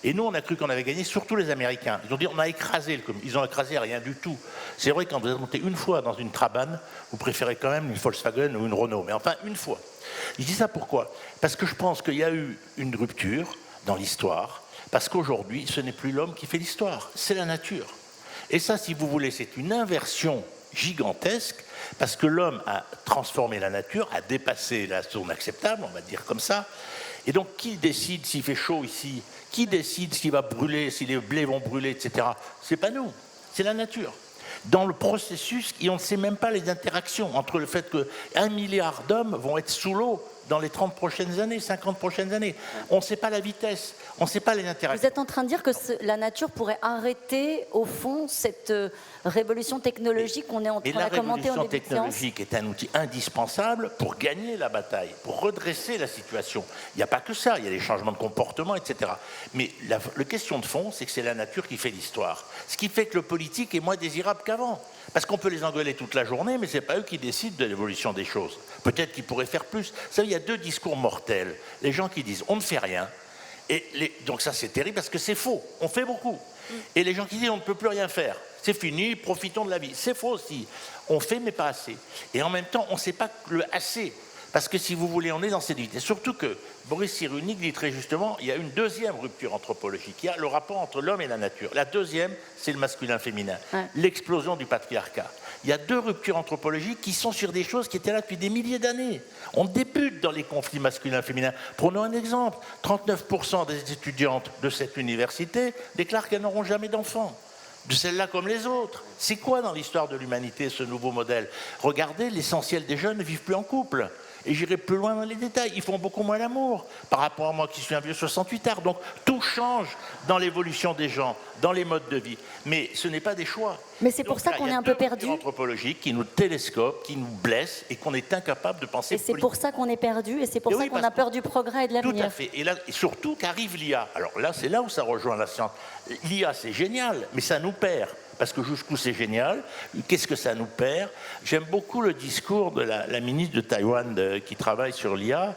Et nous, on a cru qu'on avait gagné, surtout les Américains. Ils ont dit, on a écrasé le communisme. Ils ont écrasé rien du tout. C'est vrai, quand vous êtes monté une fois dans une Trabane, vous préférez quand même une Volkswagen ou une Renault. Mais enfin, une fois. Je dis ça pourquoi? Parce que je pense qu'il y a eu une rupture dans l'histoire, parce qu'aujourd'hui, ce n'est plus l'homme qui fait l'histoire, c'est la nature. Et ça, si vous voulez, c'est une inversion gigantesque, parce que l'homme a transformé la nature, a dépassé la zone acceptable, on va dire comme ça. Et donc, qui décide s'il fait chaud ici? Qui décide s'il va brûler, si les blés vont brûler, etc. C'est pas nous, c'est la nature. Dans le processus, et on ne sait même pas les interactions entre le fait que 1 milliard d'hommes vont être sous l'eau dans les 30 prochaines années, 50 prochaines années. On ne sait pas la vitesse, on ne sait pas les interactions. Vous êtes en train de dire que la nature pourrait arrêter, au fond, cette révolution technologique qu'on est en train de commenter en début de séance. La révolution technologique est un outil indispensable pour gagner la bataille, pour redresser la situation. Il n'y a pas que ça, il y a des changements de comportement, etc. Mais la question de fond, c'est que c'est la nature qui fait l'histoire. Ce qui fait que le politique est moins désirable qu'avant. Parce qu'on peut les engueuler toute la journée, mais ce n'est pas eux qui décident de l'évolution des choses. Peut-être qu'ils pourraient faire plus. Vous savez, il y a deux discours mortels. Les gens qui disent « on ne fait rien », donc ça c'est terrible parce que c'est faux, on fait beaucoup. Et les gens qui disent « on ne peut plus rien faire », c'est fini, profitons de la vie. C'est faux aussi, on fait mais pas assez. Et en même temps, on ne sait pas le assez. Parce que si vous voulez, on est dans cette vie. Et surtout que Boris Cyrulnik dit très justement, il y a une deuxième rupture anthropologique. Il y a le rapport entre l'homme et la nature. La deuxième, c'est le masculin-féminin. Ouais. L'explosion du patriarcat. Il y a deux ruptures anthropologiques qui sont sur des choses qui étaient là depuis des milliers d'années. On débute dans les conflits masculins-féminins. Prenons un exemple. 39% des étudiantes de cette université déclarent qu'elles n'auront jamais d'enfants. De celles-là comme les autres. C'est quoi dans l'histoire de l'humanité ce nouveau modèle? Regardez, l'essentiel des jeunes ne vivent plus en couple. Et j'irai plus loin dans les détails. Ils font beaucoup moins l'amour par rapport à moi qui suis un vieux 68ard. Donc tout change dans l'évolution des gens, dans les modes de vie. Mais ce n'est pas des choix. Mais c'est pour ça qu'on est un peu perdu. Il y a deux anthropologiques qui nous télescopent, qui nous blessent et qu'on est incapable de penser. Et c'est pour ça qu'on est perdu et c'est pour ça qu'on a peur du progrès et de l'avenir. Tout à fait. Et là, surtout qu'arrive l'IA. Alors là, c'est là où ça rejoint la science. L'IA, c'est génial, mais ça nous perd. Parce que jusqu'où c'est génial, qu'est-ce que ça nous perd? J'aime beaucoup le discours de la ministre de Taïwan qui travaille sur l'IA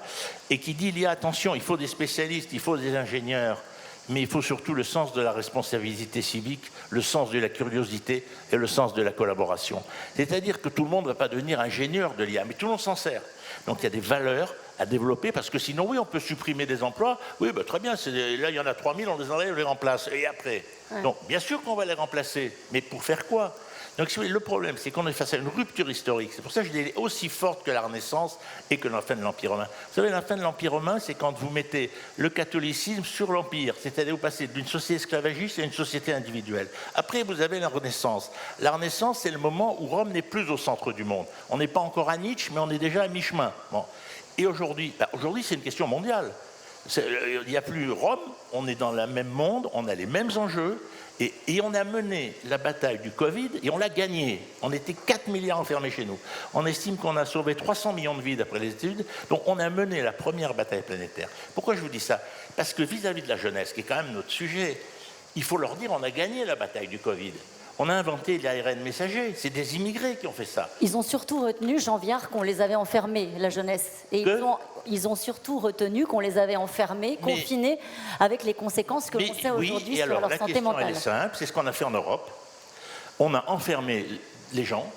et qui dit l'IA, attention, il faut des spécialistes, il faut des ingénieurs, mais il faut surtout le sens de la responsabilité civique, le sens de la curiosité et le sens de la collaboration. C'est-à-dire que tout le monde ne va pas devenir ingénieur de l'IA, mais tout le monde s'en sert. Donc il y a des valeurs à développer, parce que sinon, oui, on peut supprimer des emplois. Oui, bah, très bien, là, il y en a 3000, on les enlève, on les remplace. Et après Donc, bien sûr qu'on va les remplacer, mais pour faire quoi? Donc, si vous voulez, le problème, c'est qu'on est face à une rupture historique. C'est pour ça que je dis aussi forte que la Renaissance et que la fin de l'Empire romain. Vous savez, la fin de l'Empire romain, c'est quand vous mettez le catholicisme sur l'Empire. C'est-à-dire, vous passez d'une société esclavagiste à une société individuelle. Après, vous avez la Renaissance. La Renaissance, c'est le moment où Rome n'est plus au centre du monde. On n'est pas encore à Nietzsche, mais on est déjà à mi-chemin. Bon. Et aujourd'hui, c'est une question mondiale. Il n'y a plus Rome, on est dans le même monde, on a les mêmes enjeux, et on a mené la bataille du Covid, et on l'a gagnée. On était 4 milliards enfermés chez nous. On estime qu'on a sauvé 300 millions de vies d'après les études, donc on a mené la première bataille planétaire. Pourquoi je vous dis ça? Parce que vis-à-vis de la jeunesse, qui est quand même notre sujet, il faut leur dire on a gagné la bataille du Covid. On a inventé l'ARN messager, c'est des immigrés qui ont fait ça. Ils ont surtout retenu, Jean Viard, qu'on les avait enfermés, la jeunesse. Et ils ont surtout retenu qu'on les avait enfermés, confinés, avec les conséquences que l'on sait aujourd'hui sur leur santé mentale. La question, elle est simple, c'est ce qu'on a fait en Europe. On a enfermé les gens,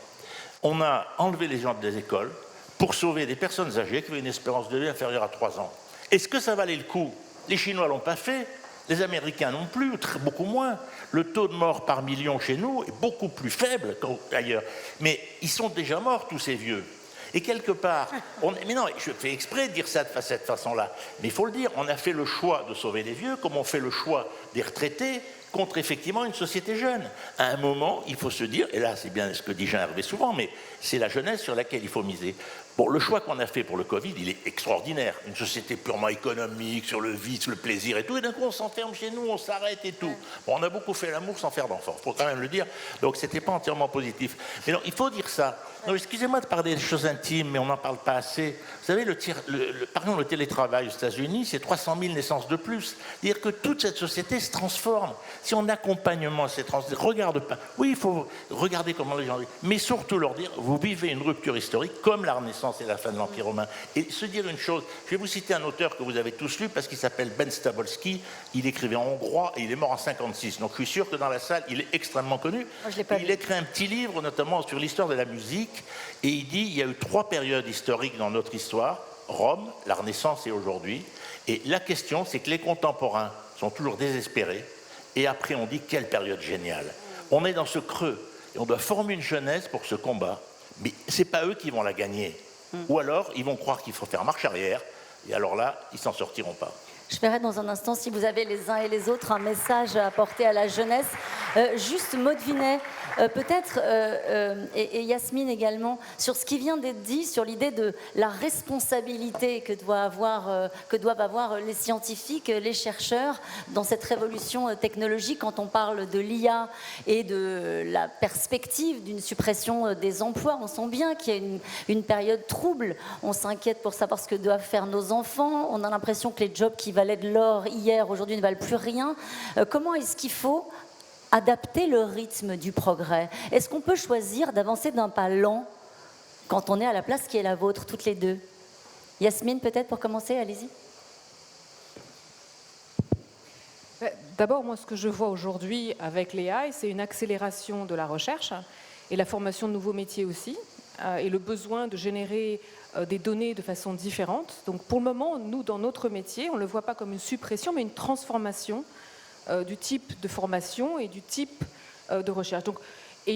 on a enlevé les gens des écoles pour sauver des personnes âgées qui avaient une espérance de vie inférieure à 3 ans. Est-ce que ça valait le coup? Les Chinois ne l'ont pas fait. Les Américains non plus, beaucoup moins. Le taux de mort par million chez nous est beaucoup plus faible qu'ailleurs. Mais ils sont déjà morts, tous ces vieux. Et quelque part, mais non, je fais exprès de dire ça de cette façon-là. Mais il faut le dire, on a fait le choix de sauver les vieux, comme on fait le choix des retraités, contre effectivement une société jeune. À un moment, il faut se dire, et là c'est bien ce que dit Jean Hervé souvent, mais c'est la jeunesse sur laquelle il faut miser. Bon, le choix qu'on a fait pour le Covid, il est extraordinaire. Une société purement économique, sur le vice, le plaisir et tout, et d'un coup on s'enferme chez nous, on s'arrête et tout. Bon, on a beaucoup fait l'amour sans faire d'enfant, il faut quand même le dire, donc c'était pas entièrement positif. Mais non, il faut dire ça. Non, excusez-moi de parler des choses intimes, mais on n'en parle pas assez. Vous savez, par exemple, le télétravail aux États-Unis, c'est 300 000 naissances de plus. C'est-à-dire que toute cette société se transforme. Si on accompagnement cette transition, regarde pas. Oui, il faut regarder comment les gens vivent, mais surtout leur dire, vous vivez une rupture historique comme la Renaissance et la fin de l'Empire romain. Et se dire une chose, je vais vous citer un auteur que vous avez tous lu parce qu'il s'appelle Ben Stabolski. Il écrivait en hongrois et il est mort en 56. Donc je suis sûr que dans la salle, il est extrêmement connu. Moi, je l'ai pas il lu. écrit un petit livre, notamment sur l'histoire de la musique. Et il dit, il y a eu 3 périodes historiques dans notre histoire, Rome, la Renaissance et aujourd'hui. Et la question, c'est que les contemporains sont toujours désespérés. Et après, on dit, quelle période géniale. On est dans ce creux. Et on doit former une jeunesse pour ce combat. Mais ce n'est pas eux qui vont la gagner. Ou alors, ils vont croire qu'il faut faire marche arrière. Et alors là, ils ne s'en sortiront pas. Je verrai dans un instant si vous avez les uns et les autres un message à apporter à la jeunesse. Juste Maud Vinet, peut-être, et Yasmine également, sur ce qui vient d'être dit, sur l'idée de la responsabilité que doivent avoir les scientifiques, les chercheurs dans cette révolution technologique quand on parle de l'IA et de la perspective d'une suppression des emplois. On sent bien qu'il y a une période trouble. On s'inquiète pour savoir ce que doivent faire nos enfants. On a l'impression que les jobs qui valaient de l'or hier, aujourd'hui, ne valent plus rien. Comment est-ce qu'il faut adapter le rythme du progrès? Est-ce qu'on peut choisir d'avancer d'un pas lent quand on est à la place qui est la vôtre, toutes les deux? Yasmine, peut-être pour commencer, allez-y. D'abord, moi, ce que je vois aujourd'hui avec l'AI, c'est une accélération de la recherche et la formation de nouveaux métiers aussi, et le besoin de générer des données de façon différente. Donc pour le moment, nous, dans notre métier, on ne le voit pas comme une suppression, mais une transformation du type de formation et du type de recherche. Donc, et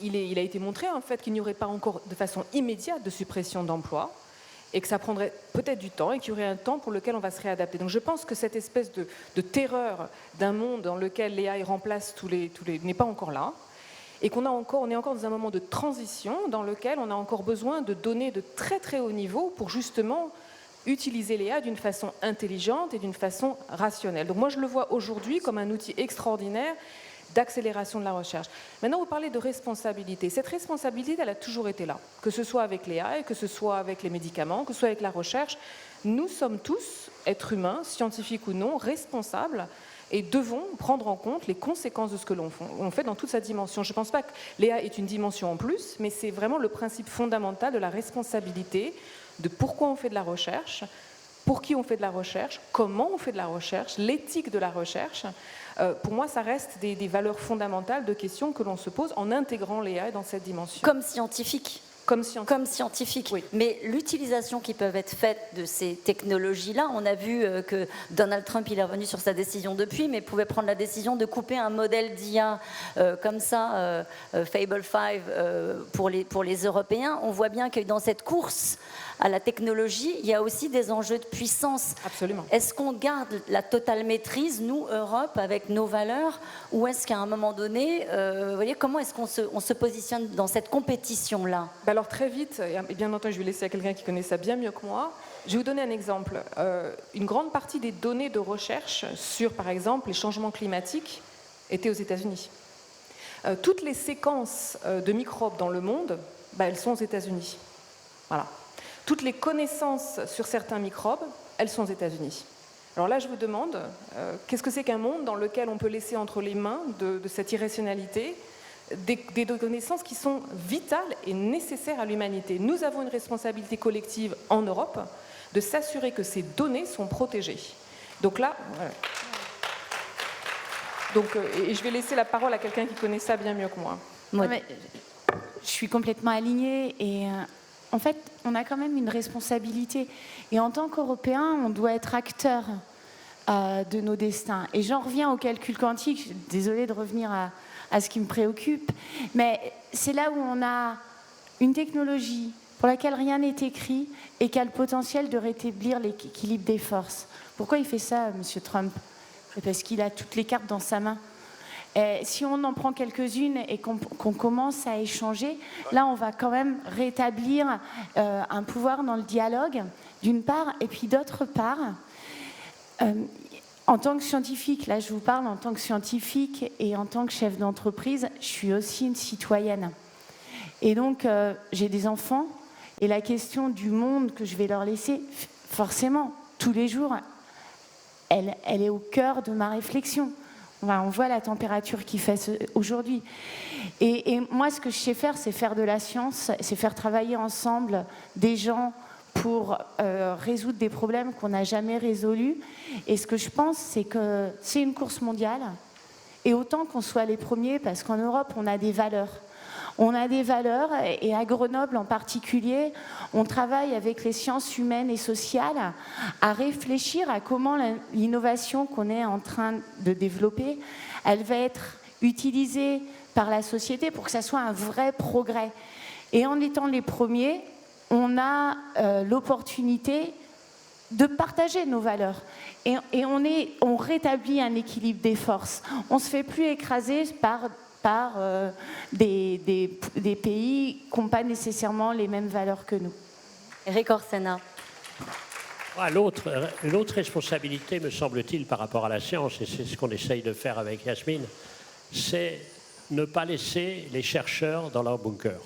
il a été montré en fait qu'il n'y aurait pas encore de façon immédiate de suppression d'emplois et que ça prendrait peut-être du temps et qu'il y aurait un temps pour lequel on va se réadapter. Donc je pense que cette espèce de terreur d'un monde dans lequel l'AI remplace tous les n'est pas encore là. Et on est encore dans un moment de transition dans lequel on a encore besoin de données de très très haut niveau pour justement utiliser l'IA d'une façon intelligente et d'une façon rationnelle. Donc moi je le vois aujourd'hui comme un outil extraordinaire d'accélération de la recherche. Maintenant vous parlez de responsabilité. Cette responsabilité elle a toujours été là, que ce soit avec l'IA, que ce soit avec les médicaments, que ce soit avec la recherche. Nous sommes tous, êtres humains, scientifiques ou non, responsables et devons prendre en compte les conséquences de ce que l'on fait dans toute sa dimension. Je ne pense pas que l'IA est une dimension en plus, mais c'est vraiment le principe fondamental de la responsabilité, de pourquoi on fait de la recherche, pour qui on fait de la recherche, comment on fait de la recherche, l'éthique de la recherche. Pour moi, ça reste des valeurs fondamentales de questions que l'on se pose en intégrant l'IA dans cette dimension. Comme scientifique. Comme scientifique. Oui. Mais l'utilisation qui peut être faite de ces technologies-là, on a vu que Donald Trump, il est revenu sur sa décision depuis, mais pouvait prendre la décision de couper un modèle d'IA comme ça, Fable 5, pour les Européens. On voit bien que dans cette course à la technologie, il y a aussi des enjeux de puissance. Absolument. Est-ce qu'on garde la totale maîtrise, nous, Europe, avec nos valeurs, ou est-ce qu'à un moment donné, vous voyez, comment est-ce qu'on se positionne dans cette compétition-là? Alors très vite, et bien entendu je vais laisser à quelqu'un qui connaît ça bien mieux que moi, je vais vous donner un exemple. Une grande partie des données de recherche sur, par exemple, les changements climatiques étaient aux États-Unis. Toutes les séquences de microbes dans le monde, elles sont aux États-Unis. Voilà. Toutes les connaissances sur certains microbes, elles sont aux États-Unis. Alors là, je vous demande, qu'est-ce que c'est qu'un monde dans lequel on peut laisser entre les mains de cette irrationalité des connaissances qui sont vitales et nécessaires à l'humanité. Nous avons une responsabilité collective en Europe de s'assurer que ces données sont protégées. Donc là, voilà. Et je vais laisser la parole à quelqu'un qui connaît ça bien mieux que moi. Je suis complètement alignée et en fait, on a quand même une responsabilité. Et en tant qu'Européens, on doit être acteurs de nos destins. Et j'en reviens au calcul quantique. Je suis désolée de revenir à ce qui me préoccupe. Mais c'est là où on a une technologie pour laquelle rien n'est écrit et qui a le potentiel de rétablir l'équilibre des forces. Pourquoi il fait ça, M. Trump? Parce qu'il a toutes les cartes dans sa main. Si on en prend quelques-unes et qu'on commence à échanger, là, on va quand même rétablir un pouvoir dans le dialogue, d'une part, et puis d'autre part, en tant que scientifique, là je vous parle en tant que scientifique et en tant que chef d'entreprise, je suis aussi une citoyenne. Et donc, j'ai des enfants, et la question du monde que je vais leur laisser, forcément, tous les jours, elle est au cœur de ma réflexion. On voit la température qu'il fait aujourd'hui. Et moi, ce que je sais faire, c'est faire de la science, c'est faire travailler ensemble des gens pour résoudre des problèmes qu'on n'a jamais résolus. Et ce que je pense, c'est que c'est une course mondiale. Et autant qu'on soit les premiers, parce qu'en Europe, on a des valeurs. On a des valeurs, et à Grenoble en particulier, on travaille avec les sciences humaines et sociales à réfléchir à comment l'innovation qu'on est en train de développer, elle va être utilisée par la société pour que ça soit un vrai progrès. Et en étant les premiers, on a l'opportunité de partager nos valeurs. Et on rétablit un équilibre des forces. On ne se fait plus écraser par des pays qui n'ont pas nécessairement les mêmes valeurs que nous. Eric Orsena. L'autre responsabilité, me semble-t-il, par rapport à la science, et c'est ce qu'on essaye de faire avec Yasmine, c'est ne pas laisser les chercheurs dans leur bunker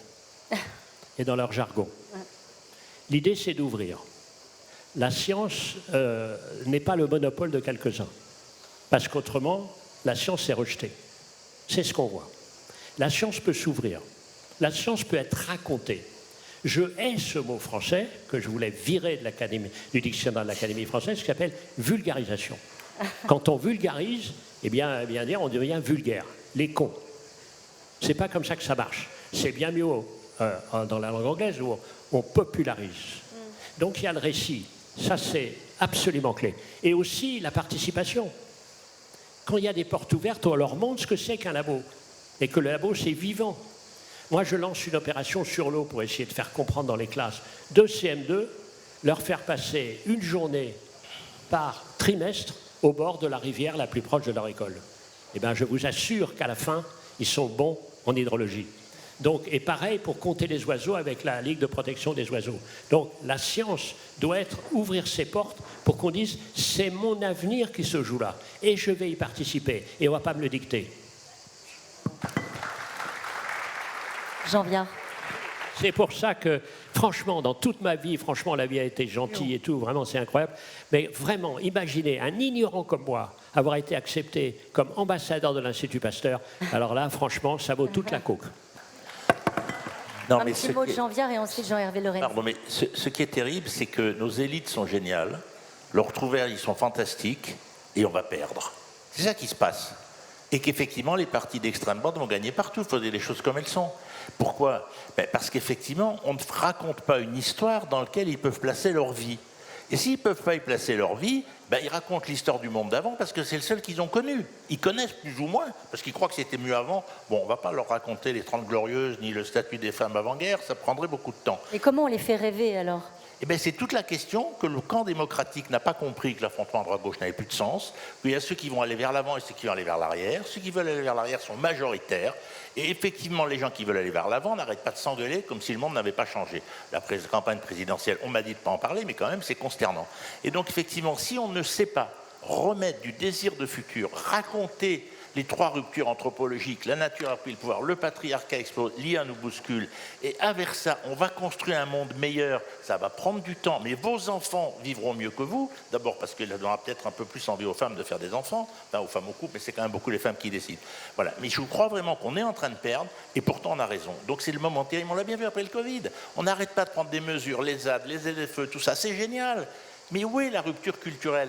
et dans leur jargon. L'idée, c'est d'ouvrir. La science n'est pas le monopole de quelques-uns, parce qu'autrement, la science est rejetée. C'est ce qu'on voit. La science peut s'ouvrir. La science peut être racontée. Je hais ce mot français que je voulais virer de du dictionnaire de l'Académie française, qui s'appelle vulgarisation. Quand on vulgarise, eh bien dire, on devient vulgaire. Les cons. C'est pas comme ça que ça marche. C'est bien mieux dans la langue anglaise où on popularise. Donc il y a le récit. Ça, c'est absolument clé. Et aussi la participation. Quand il y a des portes ouvertes, on leur montre ce que c'est qu'un labo. Et que le labo, c'est vivant. Moi, je lance une opération sur l'eau pour essayer de faire comprendre dans les classes de CM2, leur faire passer une journée par trimestre au bord de la rivière la plus proche de leur école. Eh bien, je vous assure qu'à la fin, ils sont bons en hydrologie. Donc, et pareil pour compter les oiseaux avec la Ligue de protection des oiseaux. Donc, la science doit ouvrir ses portes pour qu'on dise « c'est mon avenir qui se joue là, et je vais y participer, et on ne va pas me le dicter ». Jean Viard. C'est pour ça que, franchement, dans toute ma vie, franchement, la vie a été gentille et tout, vraiment, c'est incroyable. Mais vraiment, imaginez un ignorant comme moi avoir été accepté comme ambassadeur de l'Institut Pasteur. Alors là, franchement, ça vaut toute la coke. Non, un petit mot de Jean Viard et ensuite Jean-Hervé Lorenz. Pardon, mais ce qui est terrible, c'est que nos élites sont géniales, leurs trouvailles sont fantastiques, et on va perdre. C'est ça qui se passe. Et qu'effectivement, les partis d'extrême droite vont gagner partout. Il faut dire les choses comme elles sont. Pourquoi ? Parce qu'effectivement, on ne raconte pas une histoire dans laquelle ils peuvent placer leur vie. Et s'ils ne peuvent pas y placer leur vie, ils racontent l'histoire du monde d'avant parce que c'est le seul qu'ils ont connu. Ils connaissent plus ou moins, parce qu'ils croient que c'était mieux avant. Bon, on ne va pas leur raconter les 30 Glorieuses ni le statut des femmes avant-guerre, ça prendrait beaucoup de temps. Et comment on les fait rêver alors ? C'est toute la question que le camp démocratique n'a pas compris que l'affrontement droite-gauche n'avait plus de sens, qu'il y a ceux qui vont aller vers l'avant et ceux qui vont aller vers l'arrière. Ceux qui veulent aller vers l'arrière sont majoritaires. Et effectivement, les gens qui veulent aller vers l'avant n'arrêtent pas de s'engueuler comme si le monde n'avait pas changé. La campagne présidentielle, on m'a dit de ne pas en parler, mais quand même, c'est consternant. Et donc, effectivement, si on ne sait pas remettre du désir de futur, raconter les trois ruptures anthropologiques, la nature a pris le pouvoir, le patriarcat explose, l'IA nous bouscule, et avec ça, on va construire un monde meilleur, ça va prendre du temps, mais vos enfants vivront mieux que vous, d'abord parce qu'il aura peut-être un peu plus envie aux femmes de faire des enfants, enfin aux femmes au couple, mais c'est quand même beaucoup les femmes qui décident. Voilà. Mais je crois vraiment qu'on est en train de perdre, et pourtant on a raison. Donc c'est le moment terrible, on l'a bien vu après le Covid, on n'arrête pas de prendre des mesures, les ZAD, les ZFE, tout ça, c'est génial. Mais où est la rupture culturelle ?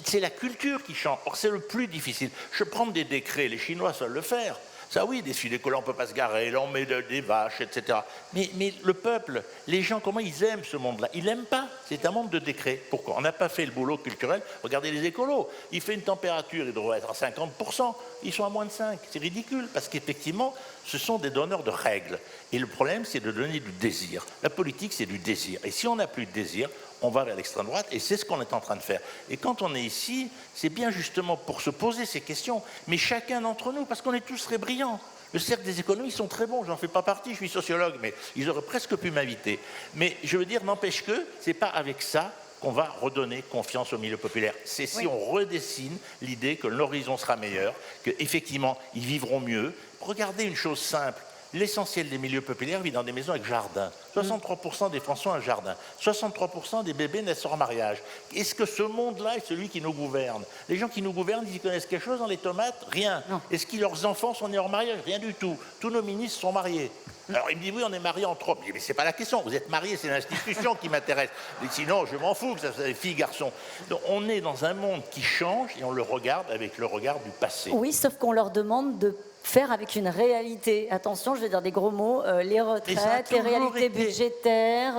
C'est la culture qui change. Or, c'est le plus difficile. Je prends des décrets, les Chinois savent le faire. Ça oui, des collants, on ne peut pas se garer, là on met des vaches, etc. Mais le peuple, les gens, comment ils aiment ce monde-là? Ils l'aiment pas, c'est un monde de décrets. Pourquoi? On n'a pas fait le boulot culturel. Regardez les écolos, il fait une température, il devrait être à 50%, ils sont à moins de 5. C'est ridicule, parce qu'effectivement, ce sont des donneurs de règles. Et le problème, c'est de donner du désir. La politique, c'est du désir. Et si on n'a plus de désir, on va vers l'extrême droite, et c'est ce qu'on est en train de faire. Et quand on est ici, c'est bien justement pour se poser ces questions, mais chacun d'entre nous, parce qu'on est tous très brillants. Le cercle des économies, ils sont très bons, j'en fais pas partie, je suis sociologue, mais ils auraient presque pu m'inviter. Mais je veux dire, n'empêche que, c'est pas avec ça qu'on va redonner confiance au milieu populaire. C'est si on redessine l'idée que l'horizon sera meilleur, qu'effectivement, ils vivront mieux. Regardez une chose simple. L'essentiel des milieux populaires vit dans des maisons avec jardin. 63% des Français ont un jardin. 63% des bébés naissent hors mariage. Est-ce que ce monde-là est celui qui nous gouverne? Les gens qui nous gouvernent, ils connaissent quelque chose dans les tomates? Rien. Est-ce que leurs enfants sont nés hors mariage? Rien du tout. Tous nos ministres sont mariés. Alors il me dit oui, on est mariés entre hommes. Je dis mais c'est pas la question. Vous êtes mariés, c'est l'institution qui m'intéresse. Sinon, je m'en fous que ça soit des filles, garçons. Donc on est dans un monde qui change et on le regarde avec le regard du passé. Oui, sauf qu'on leur demande de faire avec une réalité. Attention, je vais dire des gros mots, les retraites, les réalités budgétaires.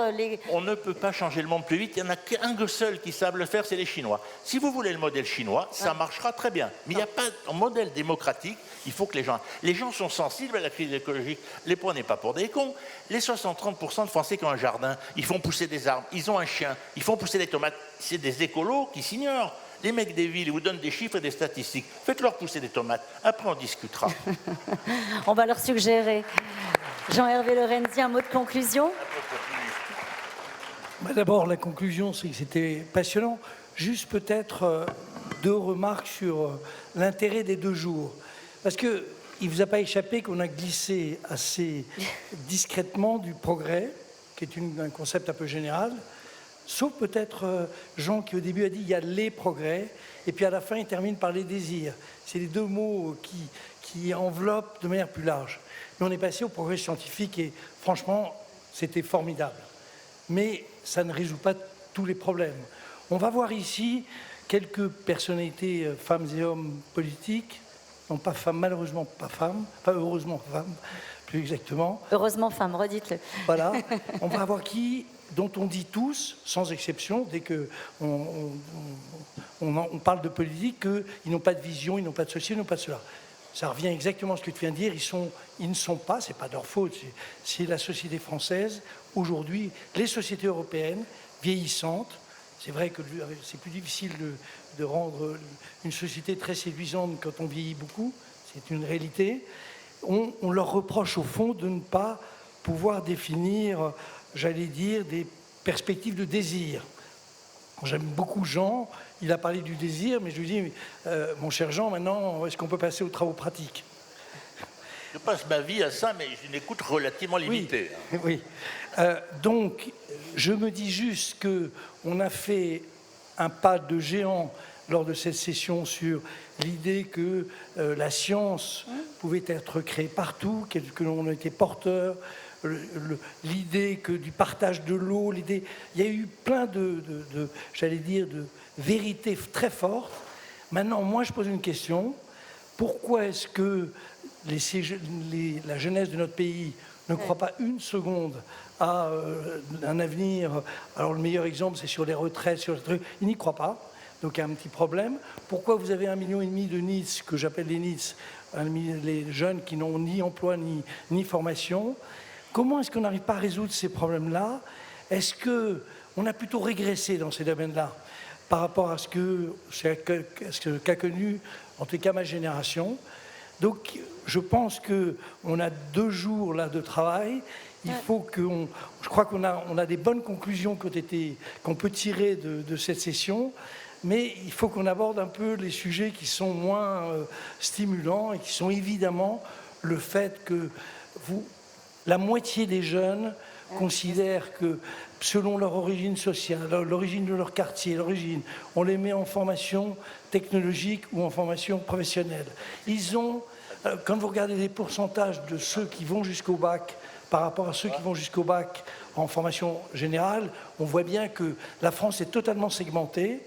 On ne peut pas changer le monde plus vite. Il n'y en a qu'un seul qui savent le faire, c'est les Chinois. Si vous voulez le modèle chinois, ça marchera très bien. Mais il n'y a pas un modèle démocratique. Il faut que les gens sont sensibles à la crise écologique. Les prenez pas pour des cons. Les 60-30% de Français qui ont un jardin, ils font pousser des arbres, ils ont un chien, ils font pousser des tomates. C'est des écolos qui s'ignorent. Les mecs des villes, ils vous donnent des chiffres et des statistiques. Faites-leur pousser des tomates. Après, on discutera. On va leur suggérer. Jean-Hervé Lorenzi, un mot de conclusion? D'abord, la conclusion, c'est que c'était passionnant. Juste peut-être 2 remarques sur l'intérêt des 2 jours. Parce qu'il ne vous a pas échappé qu'on a glissé assez discrètement du progrès, qui est un concept un peu général, sauf peut-être Jean qui au début a dit il y a les progrès, et puis à la fin il termine par les désirs. C'est les 2 mots qui enveloppent de manière plus large. Mais on est passé au progrès scientifique et franchement c'était formidable. Mais ça ne résout pas tous les problèmes. On va voir ici quelques personnalités, femmes et hommes politiques, non pas femmes, malheureusement pas femmes, pas heureusement femmes, plus exactement. Heureusement femmes, redites-le. Voilà, on va voir dont on dit tous, sans exception, dès qu'on parle de politique, qu'ils n'ont pas de vision, ils n'ont pas de ceci, ils n'ont pas de cela. Ça revient exactement à ce que tu viens de dire, ils ne sont pas, c'est pas de leur faute, c'est la société française, aujourd'hui, les sociétés européennes, vieillissantes. C'est vrai que c'est plus difficile de rendre une société très séduisante quand on vieillit beaucoup, c'est une réalité. On leur reproche au fond de ne pas pouvoir définir, j'allais dire, des perspectives de désir. J'aime beaucoup Jean, il a parlé du désir, mais je lui dis, mon cher Jean, maintenant, est-ce qu'on peut passer aux travaux pratiques? Je passe ma vie à ça, mais j'ai une écoute relativement limitée. Oui. Donc, je me dis juste qu'on a fait un pas de géant lors de cette session sur l'idée que la science pouvait être créée partout, que l'on était porteur, l'idée du partage de l'eau, il y a eu plein j'allais dire, de vérités très fortes. Maintenant, moi, je pose une question. Pourquoi est-ce que la jeunesse de notre pays ne croit pas une seconde à un avenir? Alors, le meilleur exemple, c'est sur les retraites, sur les trucs. Ils n'y croient pas. Donc, il y a un petit problème. Pourquoi vous avez 1,5 million de NEETs, que j'appelle les NEETs, les jeunes qui n'ont ni emploi ni formation? Comment est-ce qu'on n'arrive pas à résoudre ces problèmes-là? Est-ce qu'on a plutôt régressé dans ces domaines-là par rapport à ce qu'a connu, en tout cas, ma génération? Donc, je pense qu'on a 2 jours là de travail. Il faut je crois qu'on a des bonnes conclusions qu'on peut tirer de cette session, mais il faut qu'on aborde un peu les sujets qui sont moins stimulants et qui sont évidemment le fait que la moitié des jeunes considèrent que, selon leur origine sociale, l'origine de leur quartier, on les met en formation technologique ou en formation professionnelle. Quand vous regardez les pourcentages de ceux qui vont jusqu'au bac par rapport à ceux qui vont jusqu'au bac en formation générale, on voit bien que la France est totalement segmentée.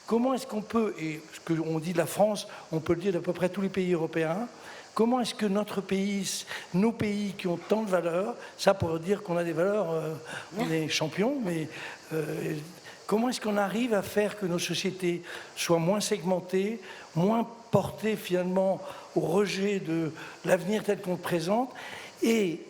Comment est-ce qu'on peut, et ce qu'on dit de la France, on peut le dire d'à peu près tous les pays européens, Comment est-ce que notre pays, nos pays qui ont tant de valeurs, ça pour dire qu'on a des valeurs, on est champions, mais comment est-ce qu'on arrive à faire que nos sociétés soient moins segmentées, moins portées finalement au rejet de l'avenir tel qu'on le présente? Et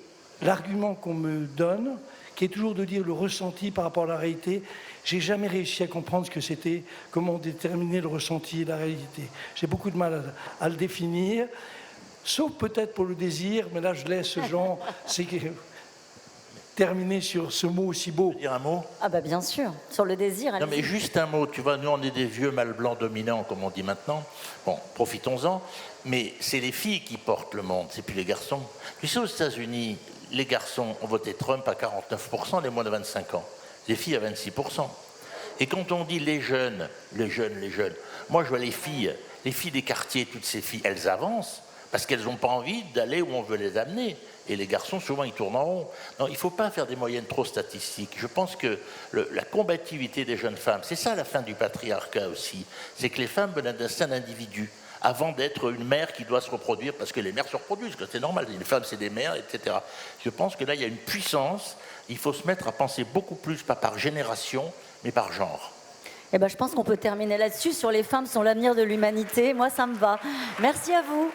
l'argument qu'on me donne, qui est toujours de dire le ressenti par rapport à la réalité, j'ai jamais réussi à comprendre ce que c'était, comment déterminer le ressenti et la réalité. J'ai beaucoup de mal à le définir, sauf peut-être pour le désir, mais là je laisse Jean terminer sur ce mot aussi beau. Dire un mot? Ah bah bien sûr, sur le désir. Non mais juste un mot, tu vois, nous on est des vieux mâles blancs dominants, comme on dit maintenant. Bon, profitons-en, mais c'est les filles qui portent le monde, c'est plus les garçons. Tu sais, aux États-Unis, les garçons ont voté Trump à 49%, les moins de 25 ans. Les filles à 26%. Et quand on dit les jeunes, moi je vois les filles des quartiers, toutes ces filles, elles avancent parce qu'elles n'ont pas envie d'aller où on veut les amener. Et les garçons, souvent, ils tournent en rond. Non, il ne faut pas faire des moyennes trop statistiques. Je pense que la combativité des jeunes femmes, c'est ça la fin du patriarcat aussi. C'est que les femmes veulent un individu avant d'être une mère qui doit se reproduire, parce que les mères se reproduisent, c'est normal, les femmes c'est des mères, etc. Je pense que là, il y a une puissance, il faut se mettre à penser beaucoup plus, pas par génération, mais par genre. Eh ben, je pense qu'on peut terminer là-dessus, sur les femmes sont l'avenir de l'humanité. Moi, ça me va. Merci à vous.